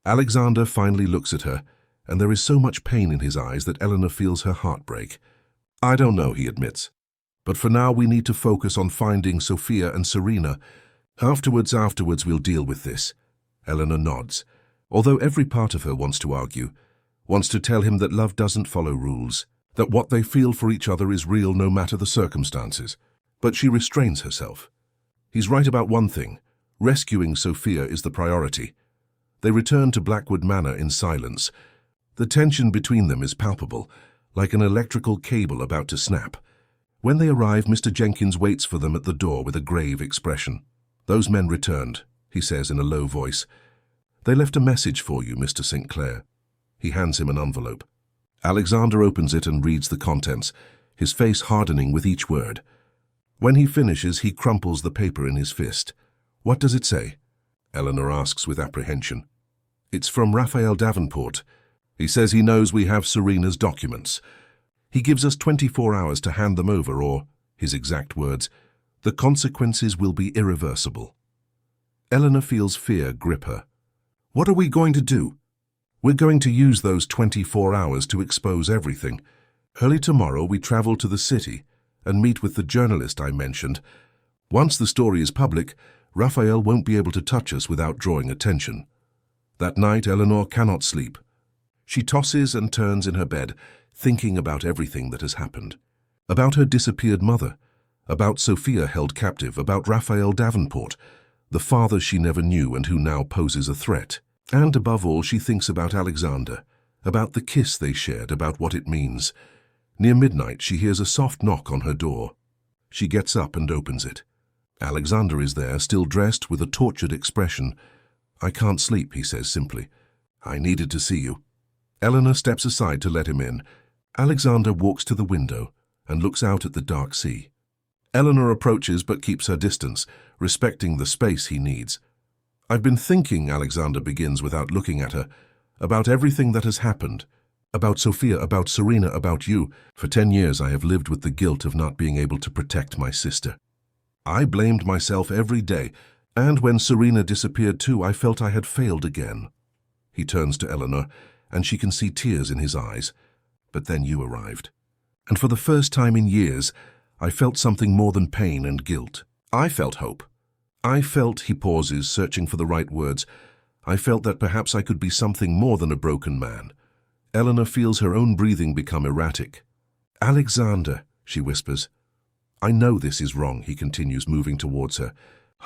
Alexander finally looks at her, and there is so much pain in his eyes that Eleanor feels her heart break. "I don't know," he admits. "But for now we need to focus on finding Sophia and Serena. Afterwards we'll deal with this." Eleanor nods, although every part of her wants to argue, wants to tell him that love doesn't follow rules, that what they feel for each other is real no matter the circumstances. But she restrains herself. He's right about one thing. Rescuing Sophia is the priority. They return to Blackwood Manor in silence. The tension between them is palpable, like an electrical cable about to snap. When they arrive, Mr. Jenkins waits for them at the door with a grave expression. "Those men returned," he says in a low voice. "They left a message for you, Mr. St. Clair." He hands him an envelope. Alexander opens it and reads the contents, his face hardening with each word. When he finishes, he crumples the paper in his fist. "What does it say?" Eleanor asks with apprehension. "It's from Raphael Davenport. He says he knows we have Serena's documents. He gives us 24 hours to hand them over, or, his exact words, the consequences will be irreversible." Eleanor feels fear grip her. What are we going to do? We're going to use those 24 hours to expose everything. Early tomorrow we travel to the city and meet with the journalist I mentioned. Once the story is public, Raphael won't be able to touch us without drawing attention. That night, Eleanor cannot sleep. She tosses and turns in her bed, thinking about everything that has happened. About her disappeared mother, about Sophia held captive, about Raphael Davenport, the father she never knew and who now poses a threat. And above all, she thinks about Alexander, about the kiss they shared, about what it means. Near midnight, she hears a soft knock on her door. She gets up and opens it. Alexander is there, still dressed with a tortured expression. "I can't sleep," he says simply. "I needed to see you." Eleanor steps aside to let him in. Alexander walks to the window and looks out at the dark sea. Eleanor approaches but keeps her distance, respecting the space he needs. "I've been thinking," Alexander begins without looking at her, "about everything that has happened. About Sophia, about Serena, about you. For 10 years I have lived with the guilt of not being able to protect my sister. I blamed myself every day, and when Serena disappeared too, I felt I had failed again." He turns to Eleanor, and she can see tears in his eyes. "But then you arrived. And for the first time in years, I felt something more than pain and guilt. I felt hope. I felt," he pauses, searching for the right words, "I felt that perhaps I could be something more than a broken man." Eleanor feels her own breathing become erratic. "Alexander," she whispers. "I know this is wrong," he continues, moving towards her.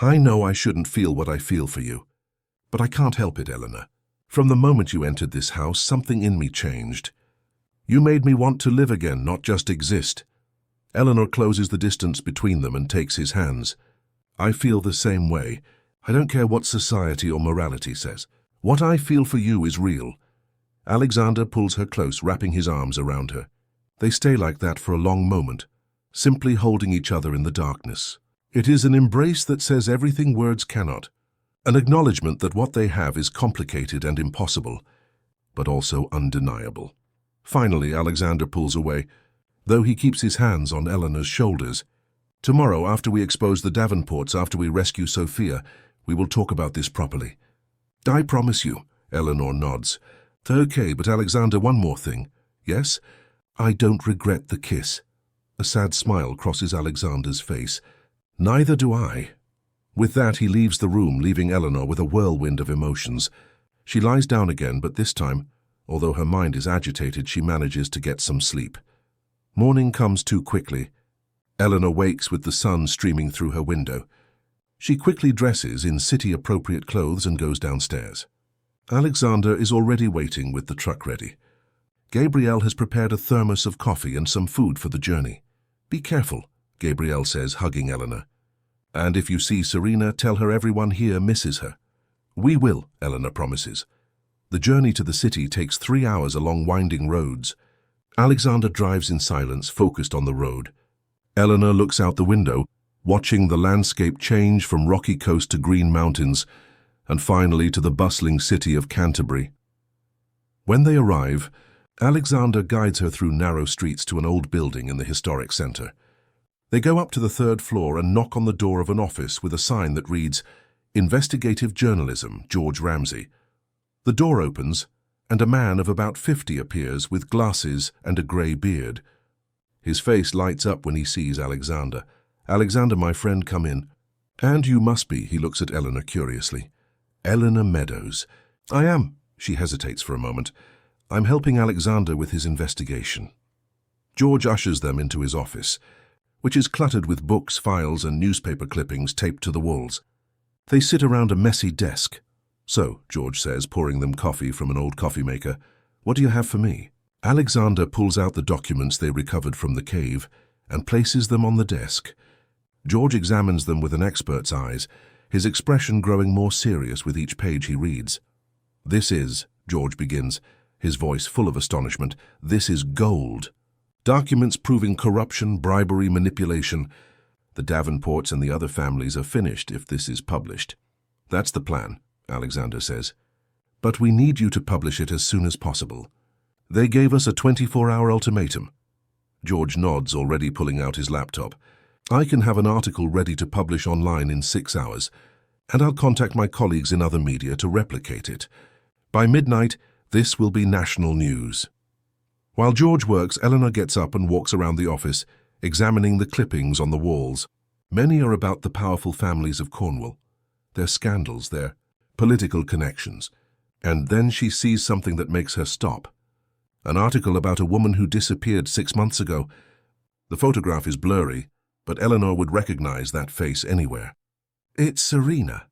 "I know I shouldn't feel what I feel for you. But I can't help it, Eleanor. From the moment you entered this house, something in me changed. You made me want to live again, not just exist." Eleanor closes the distance between them and takes his hands. "I feel the same way. I don't care what society or morality says. What I feel for you is real." Alexander pulls her close, wrapping his arms around her. They stay like that for a long moment, simply holding each other in the darkness. It is an embrace that says everything words cannot, an acknowledgement that what they have is complicated and impossible, but also undeniable. Finally, Alexander pulls away, though he keeps his hands on Eleanor's shoulders. "Tomorrow, after we expose the Davenports, after we rescue Sophia, we will talk about this properly." "I promise you," Eleanor nods. "Okay, but Alexander, one more thing." "Yes?" "I don't regret the kiss." A sad smile crosses Alexander's face. "Neither do I." With that, he leaves the room, leaving Eleanor with a whirlwind of emotions. She lies down again, but this time, although her mind is agitated, she manages to get some sleep. Morning comes too quickly. Eleanor wakes with the sun streaming through her window. She quickly dresses in city-appropriate clothes and goes downstairs. Alexander is already waiting with the truck ready. Gabrielle has prepared a thermos of coffee and some food for the journey. "Be careful," Gabrielle says, hugging Eleanor. "And if you see Serena, tell her everyone here misses her." "We will," Eleanor promises. The journey to the city takes 3 hours along winding roads. Alexander drives in silence, focused on the road. Eleanor looks out the window, watching the landscape change from rocky coast to green mountains, and finally to the bustling city of Canterbury. When they arrive, Alexander guides her through narrow streets to an old building in the historic centre. They go up to the 3rd floor and knock on the door of an office with a sign that reads, "Investigative Journalism, George Ramsay." The door opens, and a man of about 50 appears with glasses and a grey beard. His face lights up when he sees Alexander. "Alexander, my friend, come in." "And you must be," he looks at Eleanor curiously. "Eleanor Meadows." "I am." She hesitates for a moment. "I'm helping Alexander with his investigation." George ushers them into his office, which is cluttered with books, files, and newspaper clippings taped to the walls. They sit around a messy desk. "So," George says, pouring them coffee from an old coffee maker, "what do you have for me?" Alexander pulls out the documents they recovered from the cave and places them on the desk. George examines them with an expert's eyes, his expression growing more serious with each page he reads. "This is," George begins, his voice full of astonishment, "this is gold. Documents proving corruption, bribery, manipulation. The Davenports and the other families are finished if this is published." "That's the plan," Alexander says. "But we need you to publish it as soon as possible. They gave us a 24-hour ultimatum." George nods, already pulling out his laptop. "I can have an article ready to publish online in 6 hours. and I'll contact my colleagues in other media to replicate it. By midnight, this will be national news. While George works, Eleanor gets up and walks around the office, examining the clippings on the walls. Many are about the powerful families of Cornwall, their scandals, their political connections. And then she sees something that makes her stop. An article about a woman who disappeared 6 months ago. The photograph is blurry, but Eleanor would recognize that face anywhere. It's Serena.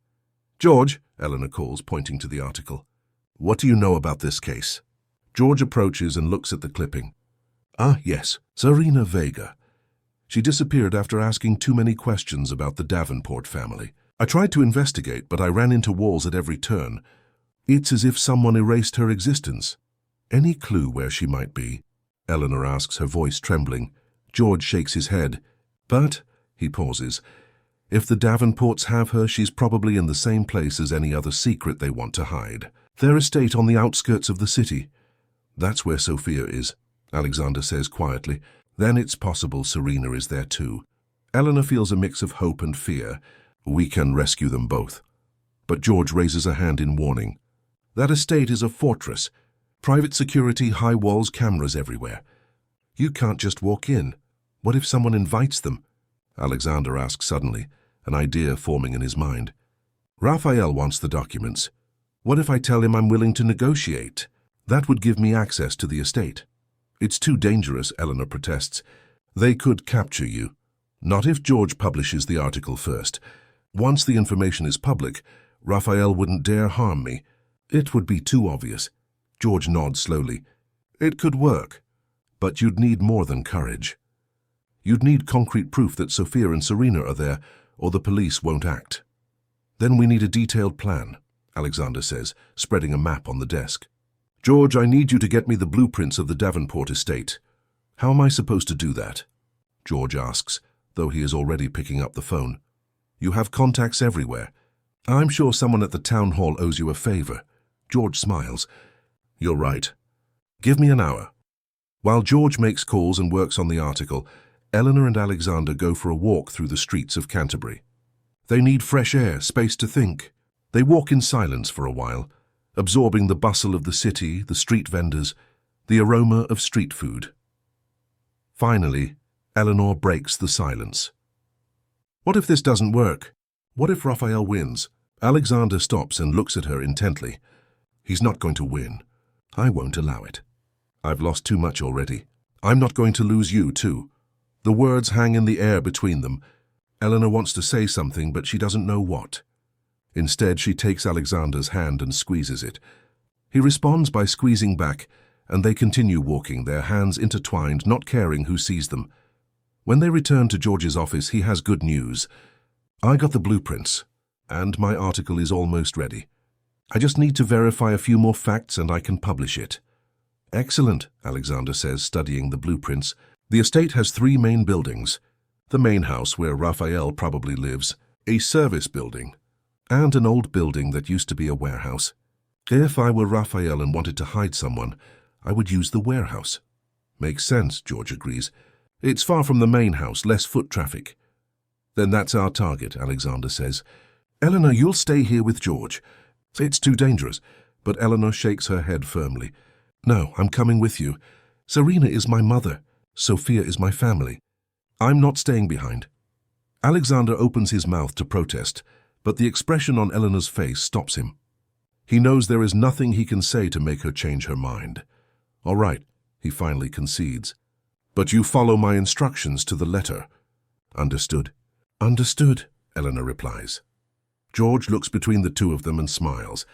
George, Eleanor calls, pointing to the article. What do you know about this case? George approaches and looks at the clipping. Ah, yes, Serena Vega. She disappeared after asking too many questions about the Davenport family. I tried to investigate, but I ran into walls at every turn. It's as if someone erased her existence. Any clue where she might be? Eleanor asks, her voice trembling. George shakes his head. But, he pauses, if the Davenports have her, she's probably in the same place as any other secret they want to hide. Their estate on the outskirts of the city. That's where Sophia is, Alexander says quietly. Then it's possible Serena is there too. Eleanor feels a mix of hope and fear. We can rescue them both. But George raises a hand in warning. That estate is a fortress. Private security, high walls, cameras everywhere. You can't just walk in. What if someone invites them? Alexander asks suddenly, an idea forming in his mind. Raphael wants the documents. What if I tell him I'm willing to negotiate? That would give me access to the estate. It's too dangerous, Eleanor protests. They could capture you. Not if George publishes the article first. Once the information is public, Raphael wouldn't dare harm me. It would be too obvious. George nods slowly. It could work, but you'd need more than courage. You'd need concrete proof that Sophia and Serena are there, or the police won't act. Then we need a detailed plan, Alexander says, spreading a map on the desk. George, I need you to get me the blueprints of the Davenport estate. How am I supposed to do that? George asks, though he is already picking up the phone. You have contacts everywhere. I'm sure someone at the town hall owes you a favor. George smiles. You're right. Give me an hour. While George makes calls and works on the article, Eleanor and Alexander go for a walk through the streets of Canterbury. They need fresh air, space to think. They walk in silence for a while, absorbing the bustle of the city, the street vendors, the aroma of street food. Finally, Eleanor breaks the silence. What if this doesn't work? What if Raphael wins? Alexander stops and looks at her intently. He's not going to win. I won't allow it. I've lost too much already. I'm not going to lose you, too. The words hang in the air between them. Eleanor wants to say something, but she doesn't know what. Instead, she takes Alexander's hand and squeezes it. He responds by squeezing back, and they continue walking, their hands intertwined, not caring who sees them. When they return to George's office, he has good news. I got the blueprints, and my article is almost ready. I just need to verify a few more facts and I can publish it. Excellent, Alexander says, studying the blueprints. The estate has 3 main buildings. The main house where Raphael probably lives, a service building, and an old building that used to be a warehouse. If I were Raphael and wanted to hide someone, I would use the warehouse. Makes sense, George agrees. It's far from the main house, less foot traffic. Then that's our target, Alexander says. Eleanor, you'll stay here with George. It's too dangerous, but Eleanor shakes her head firmly. No, I'm coming with you. Serena is my mother. Sophia is my family. I'm not staying behind. Alexander opens his mouth to protest, but the expression on Eleanor's face stops him. He knows there is nothing he can say to make her change her mind. All right, he finally concedes. But you follow my instructions to the letter. Understood. Understood, Eleanor replies. George looks between the two of them and smiles.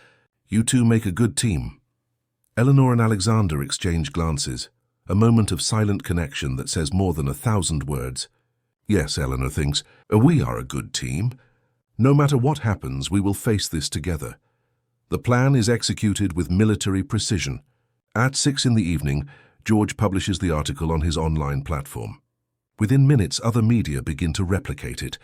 You two make a good team. Eleanor and Alexander exchange glances, a moment of silent connection that says more than 1,000 words. Yes, Eleanor thinks, we are a good team. No matter what happens, we will face this together. The plan is executed with military precision. At 6 in the evening, George publishes the article on his online platform. Within minutes, other media begin to replicate it.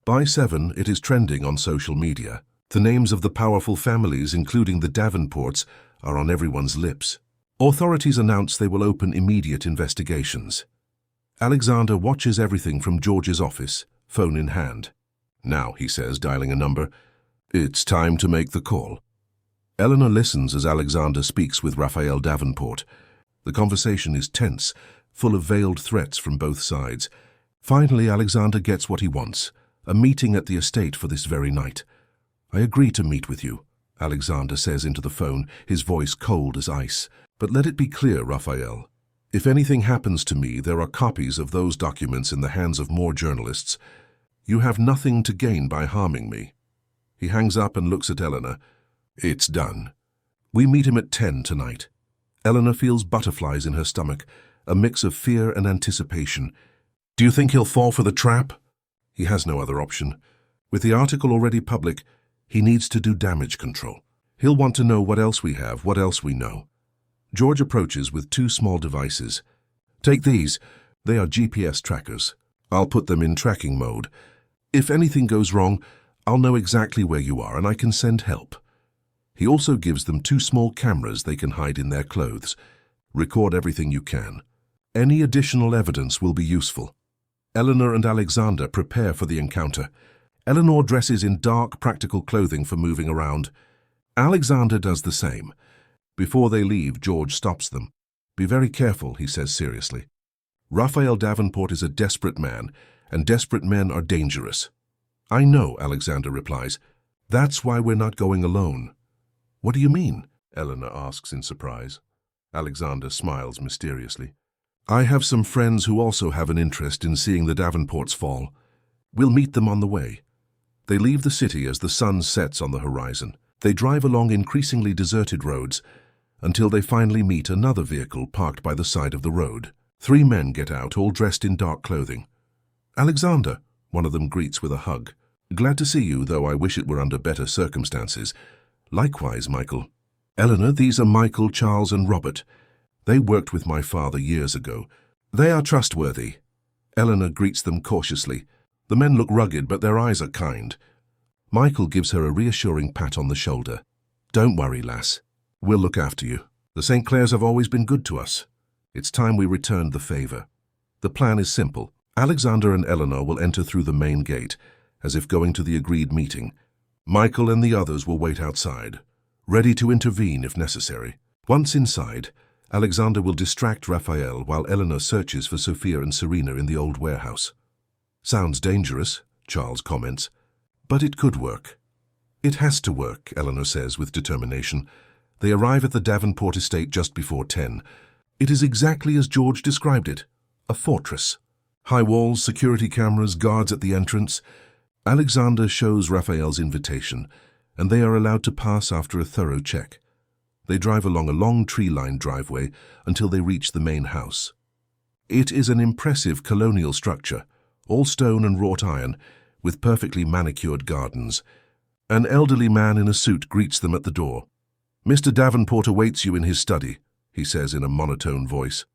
By 7, it is trending on social media. The names of the powerful families, including the Davenports, are on everyone's lips. Authorities announce they will open immediate investigations. Alexander watches everything from George's office, phone in hand. Now, he says, dialing a number. It's time to make the call. Eleanor listens as Alexander speaks with Raphael Davenport. The conversation is tense, full of veiled threats from both sides. Finally, Alexander gets what he wants, a meeting at the estate for this very night. "I agree to meet with you," Alexander says into the phone, his voice cold as ice. "But let it be clear, Raphael. If anything happens to me, there are copies of those documents in the hands of more journalists. You have nothing to gain by harming me." He hangs up and looks at Eleanor. "It's done. We meet him at 10 tonight." Eleanor feels butterflies in her stomach, a mix of fear and anticipation. "Do you think he'll fall for the trap?" He has no other option. With the article already public, he needs to do damage control. He'll want to know what else we have, what else we know. George approaches with 2 small devices. "Take these. They are GPS trackers. I'll put them in tracking mode. If anything goes wrong, I'll know exactly where you are and I can send help." He also gives them 2 small cameras they can hide in their clothes. "Record everything you can. Any additional evidence will be useful." Eleanor and Alexander prepare for the encounter. Eleanor dresses in dark, practical clothing for moving around. Alexander does the same. Before they leave, George stops them. "Be very careful," he says seriously. "Raphael Davenport is a desperate man, and desperate men are dangerous." "I know," Alexander replies. "That's why we're not going alone." "What do you mean?" Eleanor asks in surprise. Alexander smiles mysteriously. "I have some friends who also have an interest in seeing the Davenports fall. We'll meet them on the way." They leave the city as the sun sets on the horizon. They drive along increasingly deserted roads until they finally meet another vehicle parked by the side of the road. 3 men get out, all dressed in dark clothing. "Alexander," one of them greets with a hug. "Glad to see you, though I wish it were under better circumstances." "Likewise, Michael." "Eleanor, these are Michael, Charles, and Robert. They worked with my father years ago. They are trustworthy." Eleanor greets them cautiously. The men look rugged, but their eyes are kind. Michael gives her a reassuring pat on the shoulder. "Don't worry, lass. We'll look after you. The St. Clairs have always been good to us. It's time we returned the favor." The plan is simple. Alexander and Eleanor will enter through the main gate, as if going to the agreed meeting. Michael and the others will wait outside, ready to intervene if necessary. Once inside, Alexander will distract Raphael while Eleanor searches for Sophia and Serena in the old warehouse. "Sounds dangerous," Charles comments, "but it could work." "It has to work," Eleanor says with determination. They arrive at the Davenport estate just before 10. It is exactly as George described it, a fortress. High walls, security cameras, guards at the entrance. Alexander shows Raphael's invitation, and they are allowed to pass after a thorough check. They drive along a long tree-lined driveway until they reach the main house. It is an impressive colonial structure, all stone and wrought iron, with perfectly manicured gardens. An elderly man in a suit greets them at the door. "Mr. Davenport awaits you in his study," he says in a monotone voice.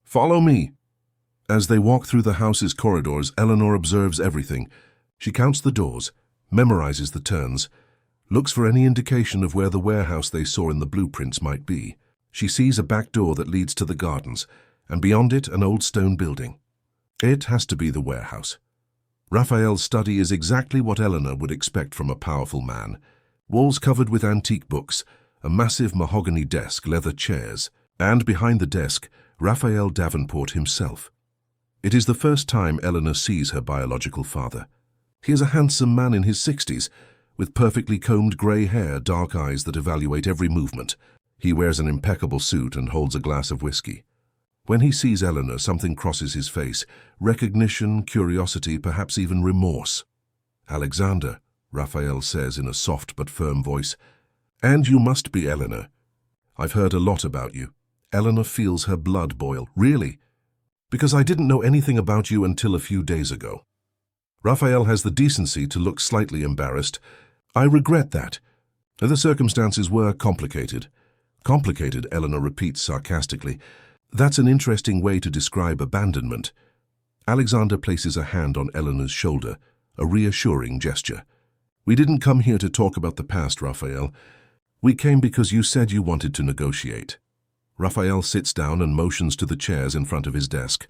"Follow me." As they walk through the house's corridors, Eleanor observes everything. She counts the doors, memorizes the turns, looks for any indication of where the warehouse they saw in the blueprints might be. She sees a back door that leads to the gardens, and beyond it an old stone building. It has to be the warehouse. Raphael's study is exactly what Eleanor would expect from a powerful man. Walls covered with antique books, a massive mahogany desk, leather chairs, and behind the desk, Raphael Davenport himself. It is the first time Eleanor sees her biological father. He is a handsome man in his 60s, with perfectly combed grey hair, dark eyes that evaluate every movement. He wears an impeccable suit and holds a glass of whiskey. When he sees Eleanor, something crosses his face. Recognition, curiosity, perhaps even remorse. "Alexander," Raphael says in a soft but firm voice. "And you must be Eleanor. I've heard a lot about you." Eleanor feels her blood boil. "Really?" "Because I didn't know anything about you until a few days ago." Raphael has the decency to look slightly embarrassed. "I regret that. The circumstances were complicated." "Complicated," Eleanor repeats sarcastically. "That's an interesting way to describe abandonment." Alexander places a hand on Eleanor's shoulder, a reassuring gesture. "We didn't come here to talk about the past, Raphael. We came because you said you wanted to negotiate." Raphael sits down and motions to the chairs in front of his desk.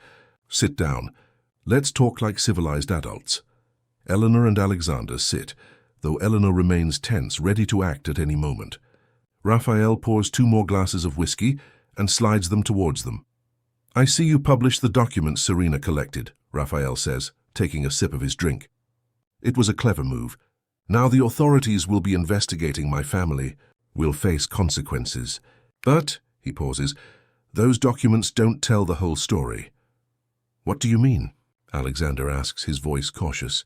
"Sit down. Let's talk like civilized adults." Eleanor and Alexander sit, though Eleanor remains tense, ready to act at any moment. Raphael pours 2 more glasses of whiskey and slides them towards them. "I see you published the documents Serena collected," Raphael says, taking a sip of his drink. "It was a clever move. Now the authorities will be investigating my family. We'll face consequences. But," he pauses, "those documents don't tell the whole story." "What do you mean?" Alexander asks, his voice cautious.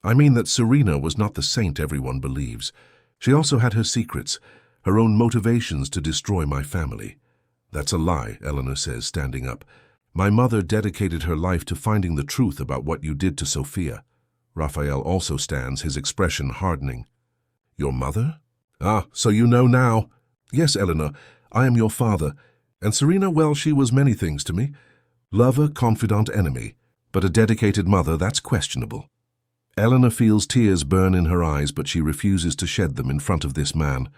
"I mean that Serena was not the saint everyone believes. She also had her secrets, her own motivations to destroy my family." "That's a lie," Eleanor says, standing up. "My mother dedicated her life to finding the truth about what you did to Sophia." Raphael also stands, his expression hardening. "Your mother? Ah, so you know now." "Yes, Eleanor, I am your father. And Serena, well, she was many things to me. Lover, confidant, enemy. But a dedicated mother, that's questionable." Eleanor feels tears burn in her eyes, but she refuses to shed them in front of this man.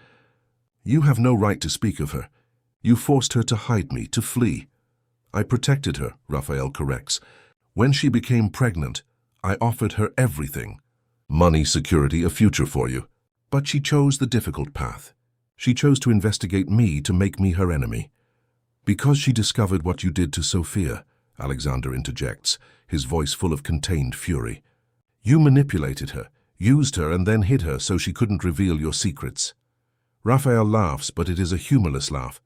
"You have no right to speak of her. You forced her to hide me, to flee." "I protected her," Raphael corrects. "When she became pregnant, I offered her everything. Money, security, a future for you. But she chose the difficult path. She chose to investigate me, to make me her enemy." "Because she discovered what you did to Sophia," Alexander interjects, his voice full of contained fury. "You manipulated her, used her, and then hid her so she couldn't reveal your secrets." Raphael laughs, but it is a humorless laugh.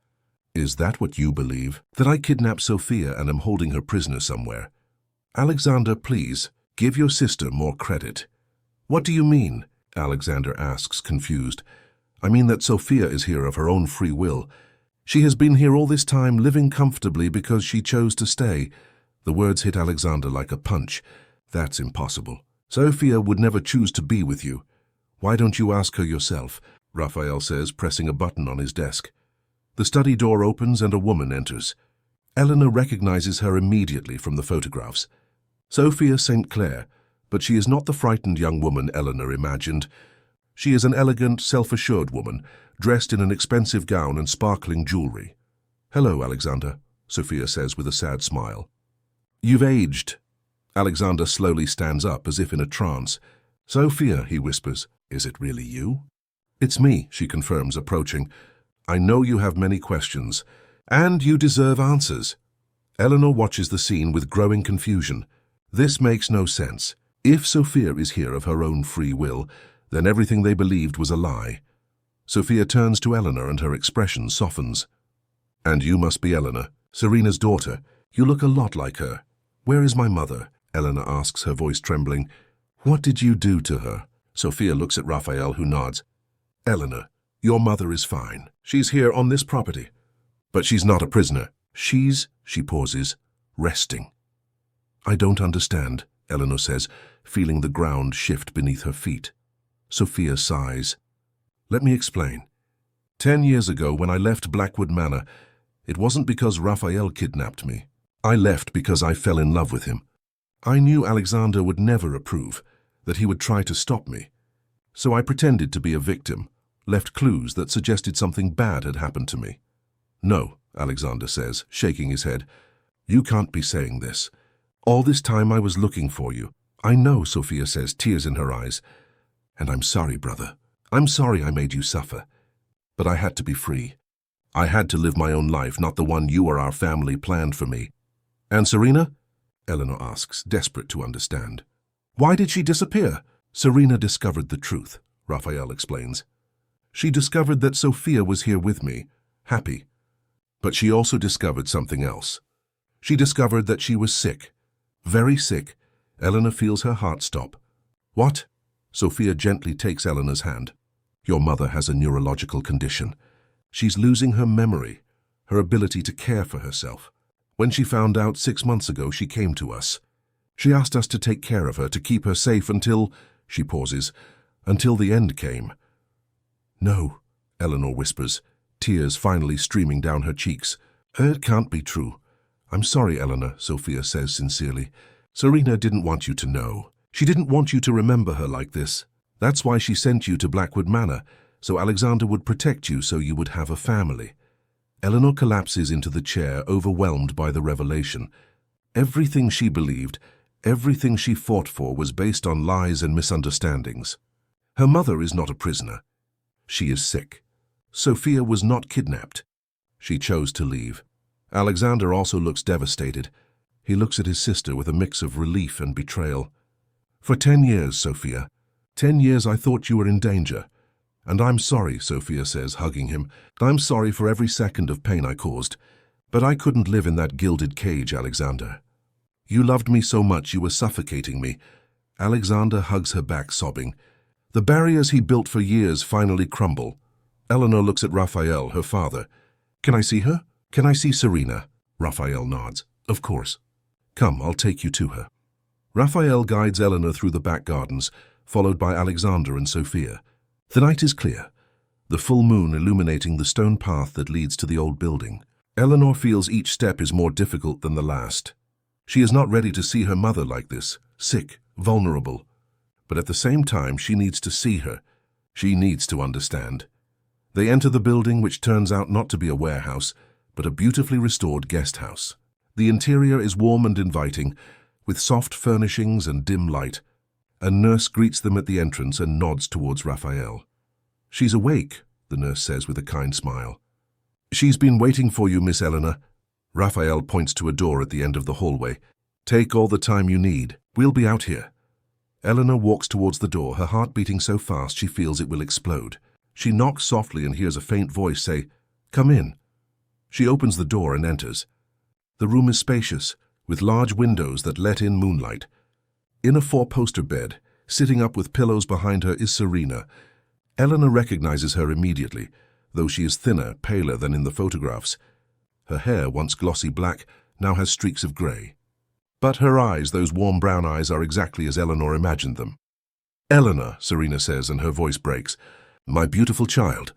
"Is that what you believe? That I kidnapped Sophia and am holding her prisoner somewhere? Alexander, please, give your sister more credit." "What do you mean?" Alexander asks, confused. "I mean that Sophia is here of her own free will. She has been here all this time, living comfortably because she chose to stay." The words hit Alexander like a punch. "That's impossible. Sophia would never choose to be with you. Why don't you ask her yourself?" Raphael says, pressing a button on his desk. The study door opens and a woman enters. Eleanor recognizes her immediately from the photographs. Sophia St. Clair, but she is not the frightened young woman Eleanor imagined. She is an elegant, self-assured woman, dressed in an expensive gown and sparkling jewelry. "Hello, Alexander," Sophia says with a sad smile. "You've aged." Alexander slowly stands up as if in a trance. "Sophia," he whispers, "is it really you?" "It's me," she confirms, approaching. "I know you have many questions, and you deserve answers." Eleanor watches the scene with growing confusion. This makes no sense. If Sophia is here of her own free will, then everything they believed was a lie. Sophia turns to Eleanor and her expression softens. "And you must be Eleanor, Serena's daughter. You look a lot like her." "Where is my mother?" Eleanor asks, her voice trembling. "What did you do to her?" Sophia looks at Raphael, who nods. "Eleanor, your mother is fine. She's here on this property. But she's not a prisoner. She pauses, resting." "I don't understand," Eleanor says, feeling the ground shift beneath her feet. Sophia sighs. "Let me explain. 10 years ago, when I left Blackwood Manor, it wasn't because Raphael kidnapped me. I left because I fell in love with him. I knew Alexander would never approve, that he would try to stop me. So I pretended to be a victim, left clues that suggested something bad had happened to me." "No," Alexander says, shaking his head. "You can't be saying this. All this time I was looking for you." "I know," Sophia says, tears in her eyes. "And I'm sorry, brother. I'm sorry I made you suffer. But I had to be free. I had to live my own life, not the one you or our family planned for me." "And Serena?" Eleanor asks, desperate to understand. "Why did she disappear?" "Serena discovered the truth," Raphael explains. "She discovered that Sophia was here with me, happy. But she also discovered something else. She discovered that she was sick. Very sick." Eleanor feels her heart stop. "What?" Sophia gently takes Eleanor's hand. "Your mother has a neurological condition. She's losing her memory, her ability to care for herself. When she found out 6 months ago, she came to us. She asked us to take care of her, to keep her safe until," she pauses, "until the end came." "No," Eleanor whispers, tears finally streaming down her cheeks. "It can't be true." "I'm sorry, Eleanor," Sophia says sincerely. "Serena didn't want you to know. She didn't want you to remember her like this. That's why she sent you to Blackwood Manor, so Alexander would protect you, so you would have a family." Eleanor collapses into the chair, overwhelmed by the revelation. Everything she believed, everything she fought for was based on lies and misunderstandings. Her mother is not a prisoner. She is sick. Sophia was not kidnapped. She chose to leave. Alexander also looks devastated. He looks at his sister with a mix of relief and betrayal. For 10 years, Sophia. 10 years I thought you were in danger. And I'm sorry, Sophia says, hugging him. I'm sorry for every second of pain I caused. But I couldn't live in that gilded cage, Alexander. You loved me so much you were suffocating me. Alexander hugs her back, sobbing. The barriers he built for years finally crumble. Eleanor looks at Raphael, her father. Can I see her? Can I see Serena? Raphael nods. Of course. Come, I'll take you to her. Raphael guides Eleanor through the back gardens, followed by Alexander and Sophia. The night is clear, the full moon illuminating the stone path that leads to the old building. Eleanor feels each step is more difficult than the last. She is not ready to see her mother like this, sick, vulnerable. But at the same time, she needs to see her. She needs to understand. They enter the building, which turns out not to be a warehouse, but a beautifully restored guest house. The interior is warm and inviting, with soft furnishings and dim light. A nurse greets them at the entrance and nods towards Raphael. She's awake, the nurse says with a kind smile. She's been waiting for you, Miss Eleanor. Raphael points to a door at the end of the hallway. Take all the time you need. We'll be out here. Eleanor walks towards the door, her heart beating so fast she feels it will explode. She knocks softly and hears a faint voice say, "Come in." She opens the door and enters. The room is spacious, with large windows that let in moonlight. In a four-poster bed, sitting up with pillows behind her, is Serena. Eleanor recognizes her immediately, though she is thinner, paler than in the photographs. Her hair, once glossy black, now has streaks of grey. But her eyes, those warm brown eyes, are exactly as Eleanor imagined them. "Eleanor," Serena says, and her voice breaks. "My beautiful child,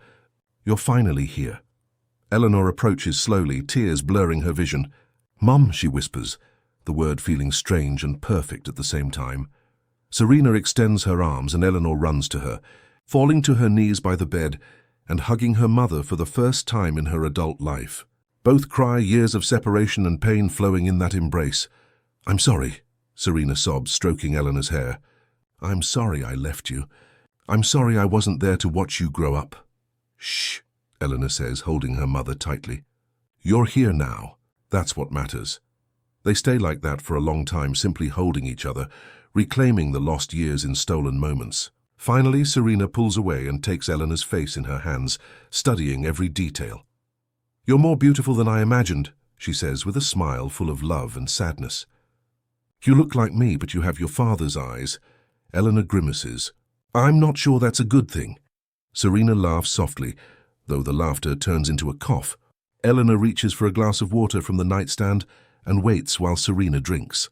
you're finally here." Eleanor approaches slowly, tears blurring her vision. "Mum," she whispers, the word feeling strange and perfect at the same time. Serena extends her arms and Eleanor runs to her, falling to her knees by the bed and hugging her mother for the first time in her adult life. Both cry, years of separation and pain flowing in that embrace. "I'm sorry," Serena sobs, stroking Eleanor's hair. "I'm sorry I left you. I'm sorry I wasn't there to watch you grow up." "Shh," Eleanor says, holding her mother tightly. "You're here now. That's what matters." They stay like that for a long time, simply holding each other, reclaiming the lost years in stolen moments. Finally, Serena pulls away and takes Eleanor's face in her hands, studying every detail. "You're more beautiful than I imagined," she says with a smile full of love and sadness. "You look like me, but you have your father's eyes." Eleanor grimaces. "I'm not sure that's a good thing." Serena laughs softly, though the laughter turns into a cough. Eleanor reaches for a glass of water from the nightstand and waits while Serena drinks.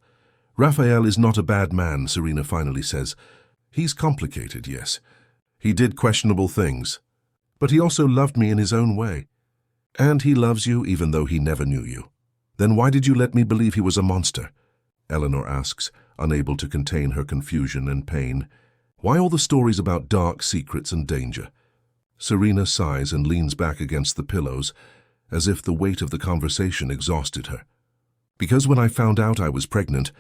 "Raphael is not a bad man," Serena finally says. "He's complicated, yes. He did questionable things. But he also loved me in his own way. And he loves you even though he never knew you." "Then why did you let me believe he was a monster?" Eleanor asks, unable to contain her confusion and pain. "Why all the stories about dark secrets and danger?" Serena sighs and leans back against the pillows, as if the weight of the conversation exhausted her. "Because when I found out I was pregnant,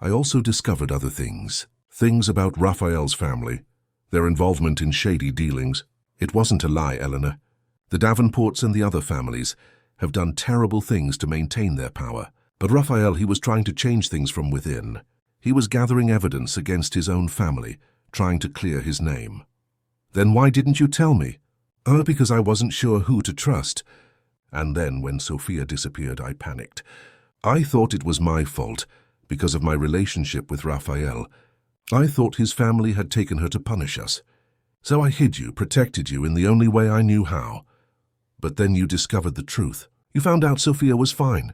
I also discovered other things. Things about Raphael's family, their involvement in shady dealings. It wasn't a lie, Eleanor. The Davenports and the other families have done terrible things to maintain their power. But Raphael, he was trying to change things from within. He was gathering evidence against his own family, trying to clear his name." "Then why didn't you tell me?" Because I wasn't sure who to trust. And then when Sophia disappeared, I panicked. I thought it was my fault because of my relationship with Raphael. I thought his family had taken her to punish us. So I hid you, protected you in the only way I knew how. But then you discovered the truth. You found out Sophia was fine."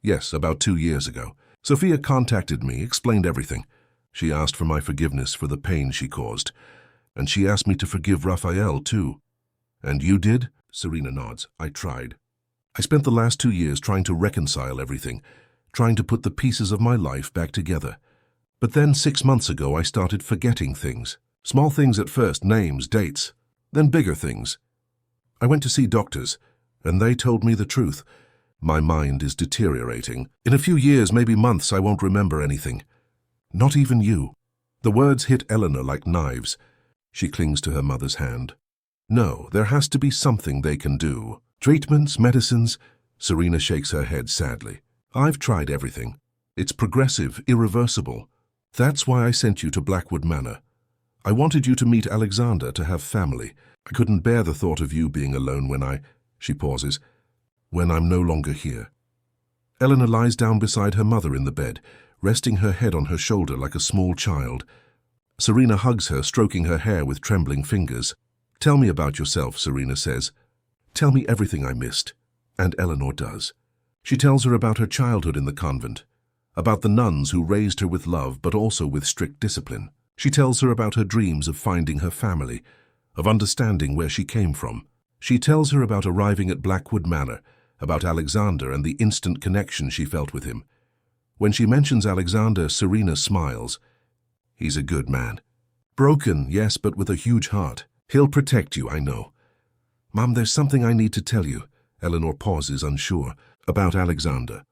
"Yes, about 2 years ago. Sophia contacted me, explained everything. She asked for my forgiveness for the pain she caused. And she asked me to forgive Raphael, too." "And you did?" Serena nods. "I tried. I spent the last 2 years trying to reconcile everything, trying to put the pieces of my life back together. But then 6 months ago I started forgetting things. Small things at first, names, dates, then bigger things. I went to see doctors, and they told me the truth. My mind is deteriorating. In a few years, maybe months, I won't remember anything. Not even you." The words hit Eleanor like knives. She clings to her mother's hand. No, there has to be something they can do. Treatments, medicines. Serena shakes her head sadly. I've tried everything. It's progressive, irreversible. That's why I sent you to Blackwood Manor. I wanted you to meet Alexander, to have family. I couldn't bear the thought of you being alone she pauses, when I'm no longer here. Eleanor lies down beside her mother in the bed, resting her head on her shoulder like a small child. Serena hugs her, stroking her hair with trembling fingers. Tell me about yourself, Serena says. Tell me everything I missed. And Eleanor does. She tells her about her childhood in the convent, about the nuns who raised her with love but also with strict discipline. She tells her about her dreams of finding her family, of understanding where she came from. She tells her about arriving at Blackwood Manor, about Alexander and the instant connection she felt with him. When she mentions Alexander, Serena smiles. He's a good man. Broken, yes, but with a huge heart. He'll protect you, I know. Mom, there's something I need to tell you. Eleanor pauses, unsure. About Alexander.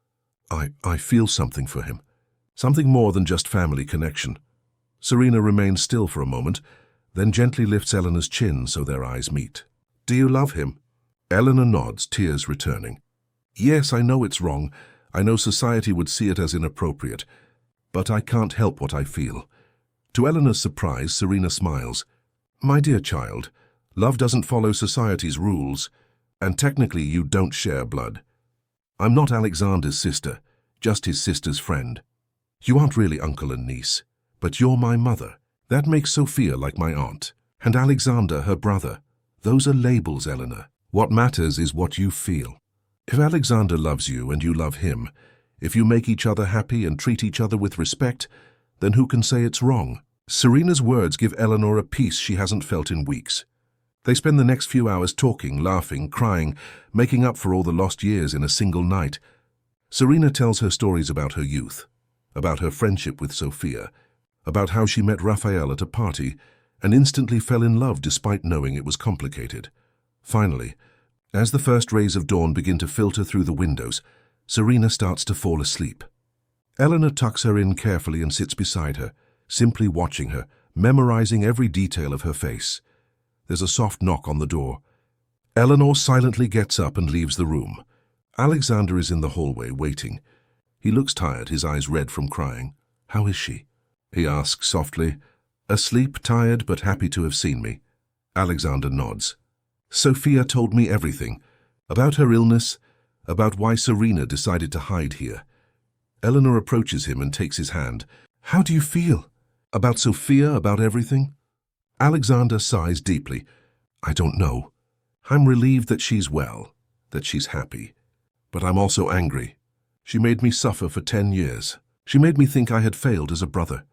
I feel something for him. Something more than just family connection. Serena remains still for a moment, then gently lifts Eleanor's chin so their eyes meet. Do you love him? Eleanor nods, tears returning. Yes, I know it's wrong. I know society would see it as inappropriate. But I can't help what I feel. To Eleanor's surprise, Serena smiles. My dear child, love doesn't follow society's rules, and technically you don't share blood. I'm not Alexander's sister, just his sister's friend. You aren't really uncle and niece, but you're my mother. That makes Sophia like my aunt, and Alexander her brother. Those are labels, Eleanor. What matters is what you feel. If Alexander loves you and you love him, if you make each other happy and treat each other with respect, then who can say it's wrong? Serena's words give Eleanor a peace she hasn't felt in weeks. They spend the next few hours talking, laughing, crying, making up for all the lost years in a single night. Serena tells her stories about her youth, about her friendship with Sophia, about how she met Raphael at a party and instantly fell in love despite knowing it was complicated. Finally, as the first rays of dawn begin to filter through the windows, Serena starts to fall asleep. Eleanor tucks her in carefully and sits beside her, simply watching her, memorizing every detail of her face. There's a soft knock on the door. Eleanor silently gets up and leaves the room. Alexander is in the hallway, waiting. He looks tired, his eyes red from crying. How is she? He asks softly. Asleep, tired, but happy to have seen me. Alexander nods. Sophia told me everything. About her illness, about why Serena decided to hide here. Eleanor approaches him and takes his hand. How do you feel? About Sophia, about everything? Alexander sighs deeply. I don't know. I'm relieved that she's well, that she's happy. But I'm also angry. She made me suffer for 10 years. She made me think I had failed as a brother.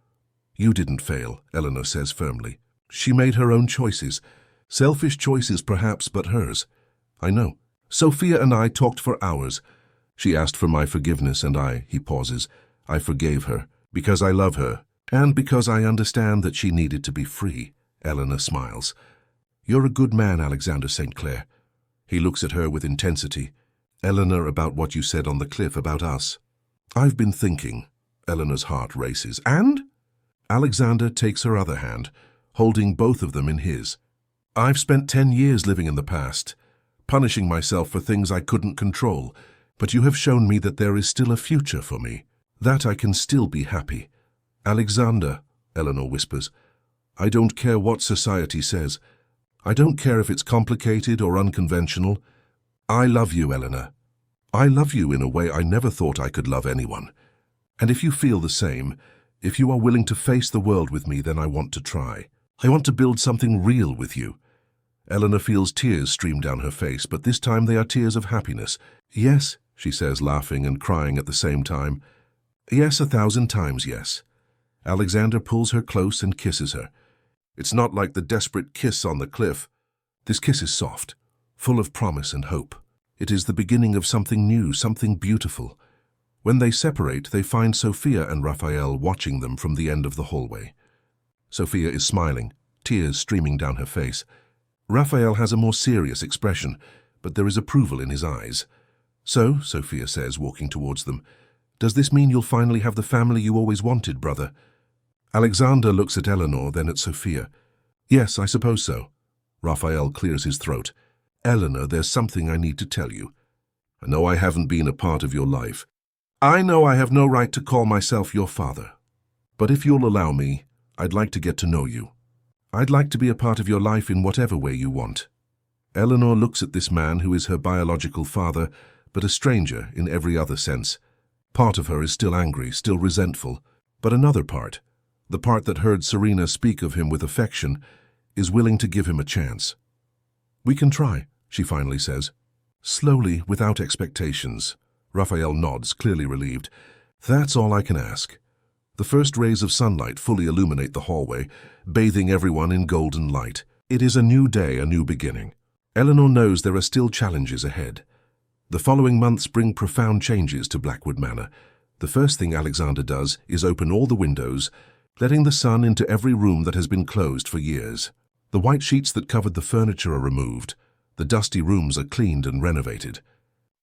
You didn't fail, Eleanor says firmly. She made her own choices. Selfish choices perhaps, but hers. I know. Sophia and I talked for hours. She asked for my forgiveness and he pauses. I forgave her, because I love her, and because I understand that she needed to be free. Eleanor smiles. You're a good man, Alexander St. Clair. He looks at her with intensity. Eleanor, about what you said on the cliff about us. I've been thinking. Eleanor's heart races. And? Alexander takes her other hand, holding both of them in his. I've spent 10 years living in the past, punishing myself for things I couldn't control, but you have shown me that there is still a future for me, that I can still be happy. Alexander, Eleanor whispers, I don't care what society says. I don't care if it's complicated or unconventional. I love you, Eleanor. I love you in a way I never thought I could love anyone. And if you feel the same, if you are willing to face the world with me, then I want to try. I want to build something real with you. Eleanor feels tears stream down her face, but this time they are tears of happiness. Yes, she says, laughing and crying at the same time. Yes, 1,000 times yes. Alexander pulls her close and kisses her. It's not like the desperate kiss on the cliff. This kiss is soft, full of promise and hope. It is the beginning of something new, something beautiful. When they separate, they find Sophia and Raphael watching them from the end of the hallway. Sophia is smiling, tears streaming down her face. Raphael has a more serious expression, but there is approval in his eyes. So, Sophia says, walking towards them, does this mean you'll finally have the family you always wanted, brother? Alexander looks at Eleanor, then at Sophia. Yes, I suppose so. Raphael clears his throat. Eleanor, there's something I need to tell you. I know I haven't been a part of your life. I know I have no right to call myself your father. But if you'll allow me, I'd like to get to know you. I'd like to be a part of your life in whatever way you want. Eleanor looks at this man who is her biological father, but a stranger in every other sense. Part of her is still angry, still resentful, but another part, the part that heard Serena speak of him with affection, is willing to give him a chance. We can try, she finally says. Slowly, without expectations. Raphael nods, clearly relieved. That's all I can ask. The first rays of sunlight fully illuminate the hallway, bathing everyone in golden light. It is a new day, a new beginning. Eleanor knows there are still challenges ahead. The following months bring profound changes to Blackwood Manor. The first thing Alexander does is open all the windows, letting the sun into every room that has been closed for years. The white sheets that covered the furniture are removed. The dusty rooms are cleaned and renovated.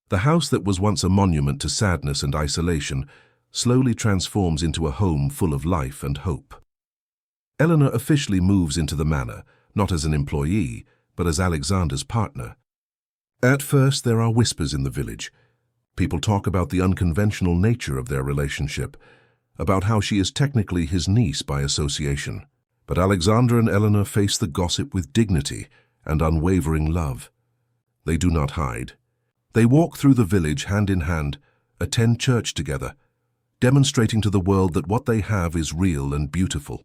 The house that was once a monument to sadness and isolation slowly transforms into a home full of life and hope. Eleanor officially moves into the manor, not as an employee, but as Alexander's partner. At first, there are whispers in the village. People talk about the unconventional nature of their relationship, about how she is technically his niece by association. But Alexander and Eleanor face the gossip with dignity and unwavering love. They do not hide. They walk through the village hand in hand, attend church together, demonstrating to the world that what they have is real and beautiful.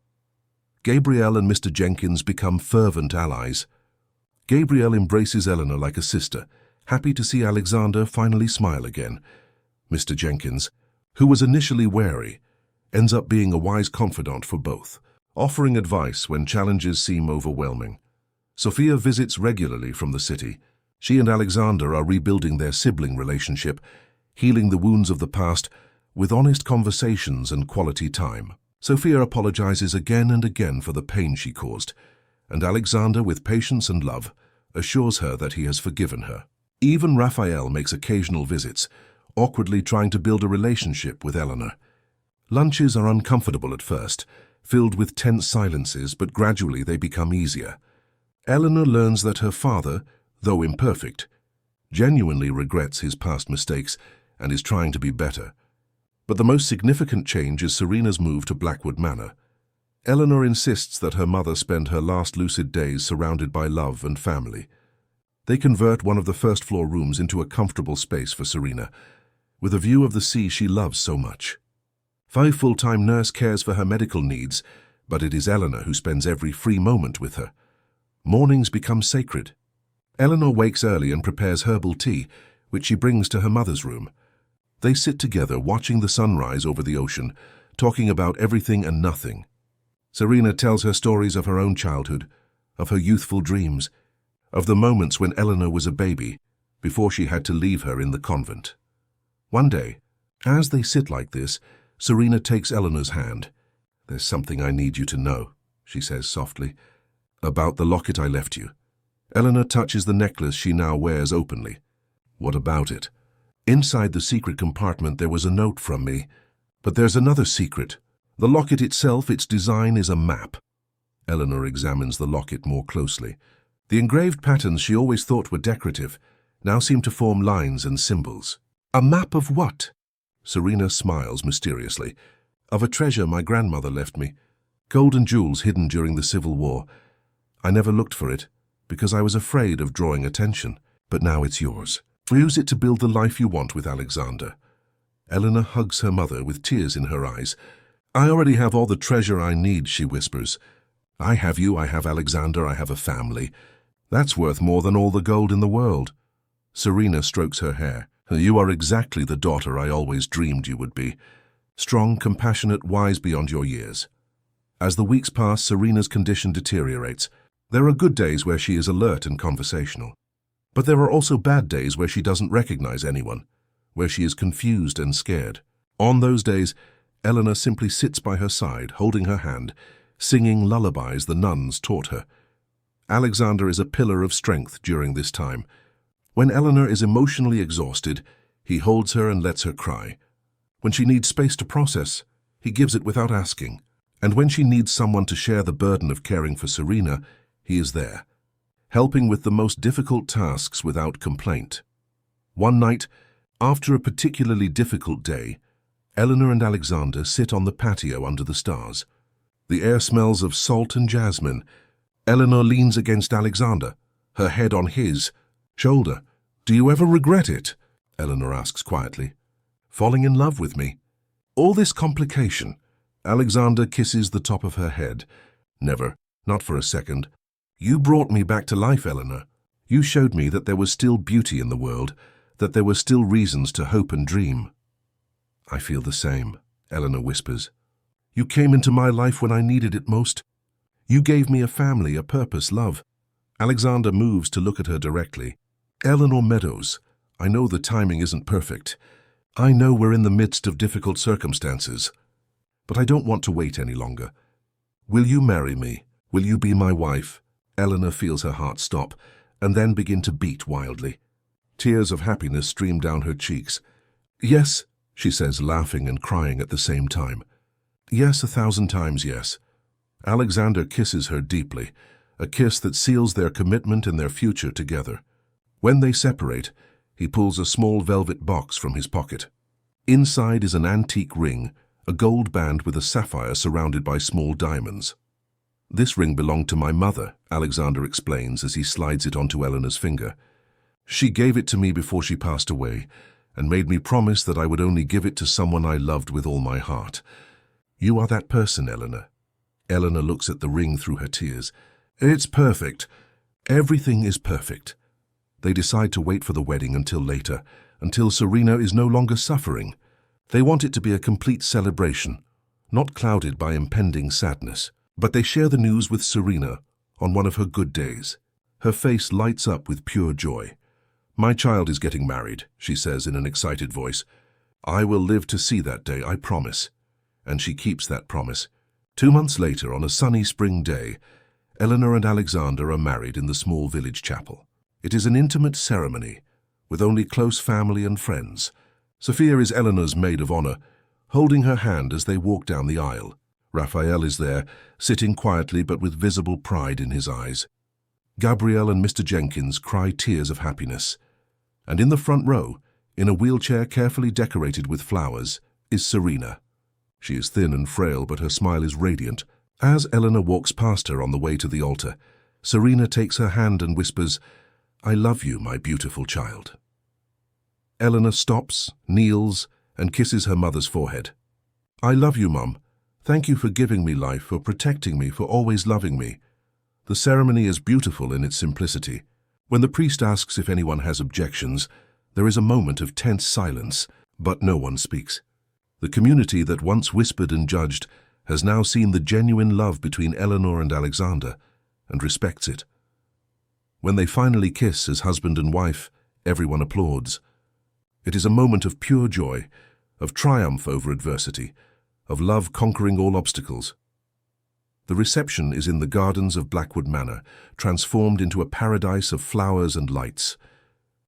Gabrielle and Mr. Jenkins become fervent allies. Gabrielle embraces Eleanor like a sister, happy to see Alexander finally smile again. Mr. Jenkins, who was initially wary, ends up being a wise confidant for both, offering advice when challenges seem overwhelming. Sophia visits regularly from the city. She and Alexander are rebuilding their sibling relationship, healing the wounds of the past with honest conversations and quality time. Sophia apologizes again and again for the pain she caused, and Alexander, with patience and love, assures her that he has forgiven her. Even Raphael makes occasional visits, awkwardly trying to build a relationship with Eleanor. Lunches are uncomfortable at first, filled with tense silences, but gradually they become easier. Eleanor learns that her father, though imperfect, genuinely regrets his past mistakes and is trying to be better. But the most significant change is Serena's move to Blackwood Manor. Eleanor insists that her mother spend her last lucid days surrounded by love and family. They convert one of the first-floor rooms into a comfortable space for Serena, with a view of the sea she loves so much. 5 full-time nurse cares for her medical needs, but it is Eleanor who spends every free moment with her. Mornings become sacred. Eleanor wakes early and prepares herbal tea, which she brings to her mother's room. They sit together, watching the sunrise over the ocean, talking about everything and nothing. Serena tells her stories of her own childhood, of her youthful dreams, of the moments when Eleanor was a baby, before she had to leave her in the convent. One day, as they sit like this, Serena takes Eleanor's hand. "There's something I need you to know," she says softly. "About the locket I left you." Eleanor touches the necklace she now wears openly. "What about it?" "Inside the secret compartment there was a note from me. But there's another secret. The locket itself, its design is a map." Eleanor examines the locket more closely. The engraved patterns she always thought were decorative now seem to form lines and symbols. "A map of what?" Serena smiles mysteriously. "Of a treasure my grandmother left me. Gold and jewels hidden during the Civil War. I never looked for it, because I was afraid of drawing attention. But now it's yours. Use it to build the life you want with Alexander." Eleanor hugs her mother with tears in her eyes. "I already have all the treasure I need," she whispers. "I have you, I have Alexander, I have a family. That's worth more than all the gold in the world." Serena strokes her hair. "You are exactly the daughter I always dreamed you would be. Strong, compassionate, wise beyond your years." As the weeks pass, Serena's condition deteriorates. There are good days where she is alert and conversational. But there are also bad days where she doesn't recognize anyone, where she is confused and scared. On those days, Eleanor simply sits by her side, holding her hand, singing lullabies the nuns taught her. Alexander is a pillar of strength during this time. When Eleanor is emotionally exhausted, he holds her and lets her cry. When she needs space to process, he gives it without asking. And when she needs someone to share the burden of caring for Serena, he is there, helping with the most difficult tasks without complaint. One night, after a particularly difficult day, Eleanor and Alexander sit on the patio under the stars. The air smells of salt and jasmine. Eleanor leans against Alexander, her head on his shoulder. "Do you ever regret it?" Eleanor asks quietly. "Falling in love with me?" "All this complication." Alexander kisses the top of her head. "Never, not for a second. You brought me back to life, Eleanor. You showed me that there was still beauty in the world, that there were still reasons to hope and dream." "I feel the same," Eleanor whispers. "You came into my life when I needed it most. You gave me a family, a purpose, love." Alexander moves to look at her directly. "Eleanor Meadows, I know the timing isn't perfect. I know we're in the midst of difficult circumstances. But I don't want to wait any longer. Will you marry me? Will you be my wife?" Eleanor feels her heart stop, and then begin to beat wildly. Tears of happiness stream down her cheeks. "Yes," she says, laughing and crying at the same time. "Yes, 1,000 times yes." Alexander kisses her deeply, a kiss that seals their commitment and their future together. When they separate, he pulls a small velvet box from his pocket. Inside is an antique ring, a gold band with a sapphire surrounded by small diamonds. "This ring belonged to my mother," Alexander explains as he slides it onto Eleanor's finger. "She gave it to me before she passed away, and made me promise that I would only give it to someone I loved with all my heart. You are that person, Eleanor." Eleanor looks at the ring through her tears. "It's perfect. Everything is perfect." They decide to wait for the wedding until later, until Serena is no longer suffering. They want it to be a complete celebration, not clouded by impending sadness. But they share the news with Serena on one of her good days. Her face lights up with pure joy. "My child is getting married," she says in an excited voice. "I will live to see that day, I promise." And she keeps that promise. 2 months later, on a sunny spring day, Eleanor and Alexander are married in the small village chapel. It is an intimate ceremony, with only close family and friends. Sophia is Eleanor's maid of honor, holding her hand as they walk down the aisle. Raphael is there, sitting quietly but with visible pride in his eyes. Gabrielle and Mr. Jenkins cry tears of happiness. And in the front row, in a wheelchair carefully decorated with flowers, is Serena. She is thin and frail, but her smile is radiant. As Eleanor walks past her on the way to the altar, Serena takes her hand and whispers, "I love you, my beautiful child." Eleanor stops, kneels, and kisses her mother's forehead. "I love you, Mum. Thank you for giving me life, for protecting me, for always loving me." The ceremony is beautiful in its simplicity. When the priest asks if anyone has objections, there is a moment of tense silence, but no one speaks. The community that once whispered and judged has now seen the genuine love between Eleanor and Alexander and respects it. When they finally kiss as husband and wife, everyone applauds. It is a moment of pure joy, of triumph over adversity, of love conquering all obstacles. The reception is in the gardens of Blackwood Manor, transformed into a paradise of flowers and lights.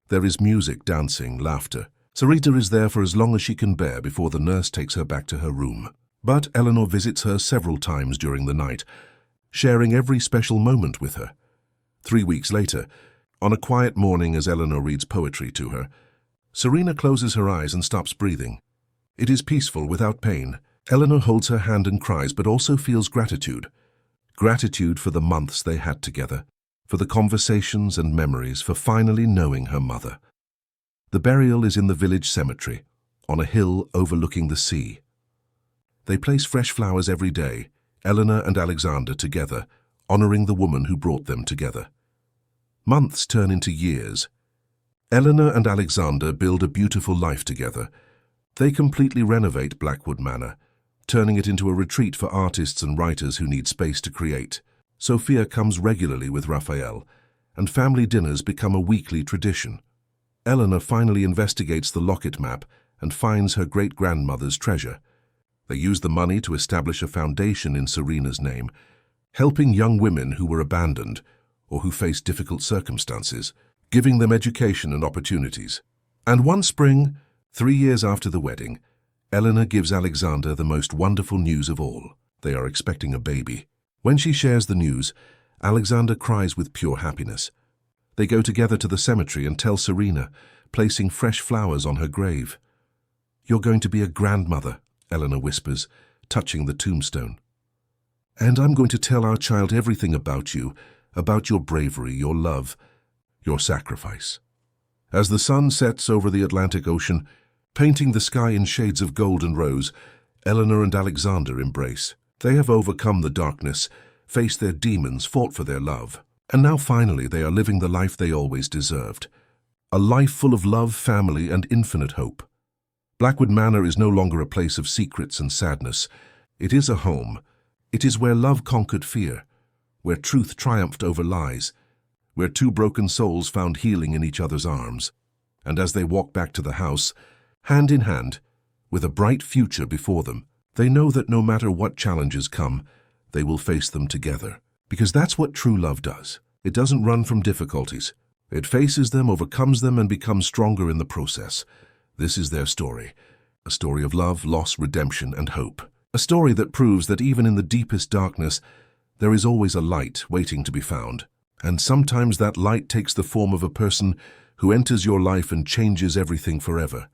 There is music, dancing, laughter. Sarita is there for as long as she can bear before the nurse takes her back to her room. But Eleanor visits her several times during the night, sharing every special moment with her. 3 weeks later, on a quiet morning as Eleanor reads poetry to her, Serena closes her eyes and stops breathing. It is peaceful, without pain. Eleanor holds her hand and cries, but also feels gratitude. Gratitude for the months they had together, for the conversations and memories, for finally knowing her mother. The burial is in the village cemetery, on a hill overlooking the sea. They place fresh flowers every day, Eleanor and Alexander together, honoring the woman who brought them together. Months turn into years. Eleanor and Alexander build a beautiful life together. They completely renovate Blackwood Manor, turning it into a retreat for artists and writers who need space to create. Sophia comes regularly with Raphael, and family dinners become a weekly tradition. Eleanor finally investigates the locket map and finds her great-grandmother's treasure. They use the money to establish a foundation in Serena's name, helping young women who were abandoned or who faced difficult circumstances, giving them education and opportunities. And one spring, 3 years after the wedding, Eleanor gives Alexander the most wonderful news of all. They are expecting a baby. When she shares the news, Alexander cries with pure happiness. They go together to the cemetery and tell Serena, placing fresh flowers on her grave. "You're going to be a grandmother," Eleanor whispers, touching the tombstone. "And I'm going to tell our child everything about you, about your bravery, your love, your sacrifice." As the sun sets over the Atlantic Ocean, painting the sky in shades of gold and rose, Eleanor and Alexander embrace. They have overcome the darkness, faced their demons, fought for their love. And now finally they are living the life they always deserved. A life full of love, family, and infinite hope. Blackwood Manor is no longer a place of secrets and sadness. It is a home. It is where love conquered fear, where truth triumphed over lies, where two broken souls found healing in each other's arms. And as they walk back to the house, hand in hand, with a bright future before them, they know that no matter what challenges come, they will face them together. Because that's what true love does. It doesn't run from difficulties. It faces them, overcomes them, and becomes stronger in the process. This is their story. A story of love, loss, redemption, and hope. A story that proves that even in the deepest darkness, there is always a light waiting to be found. And sometimes that light takes the form of a person who enters your life and changes everything forever.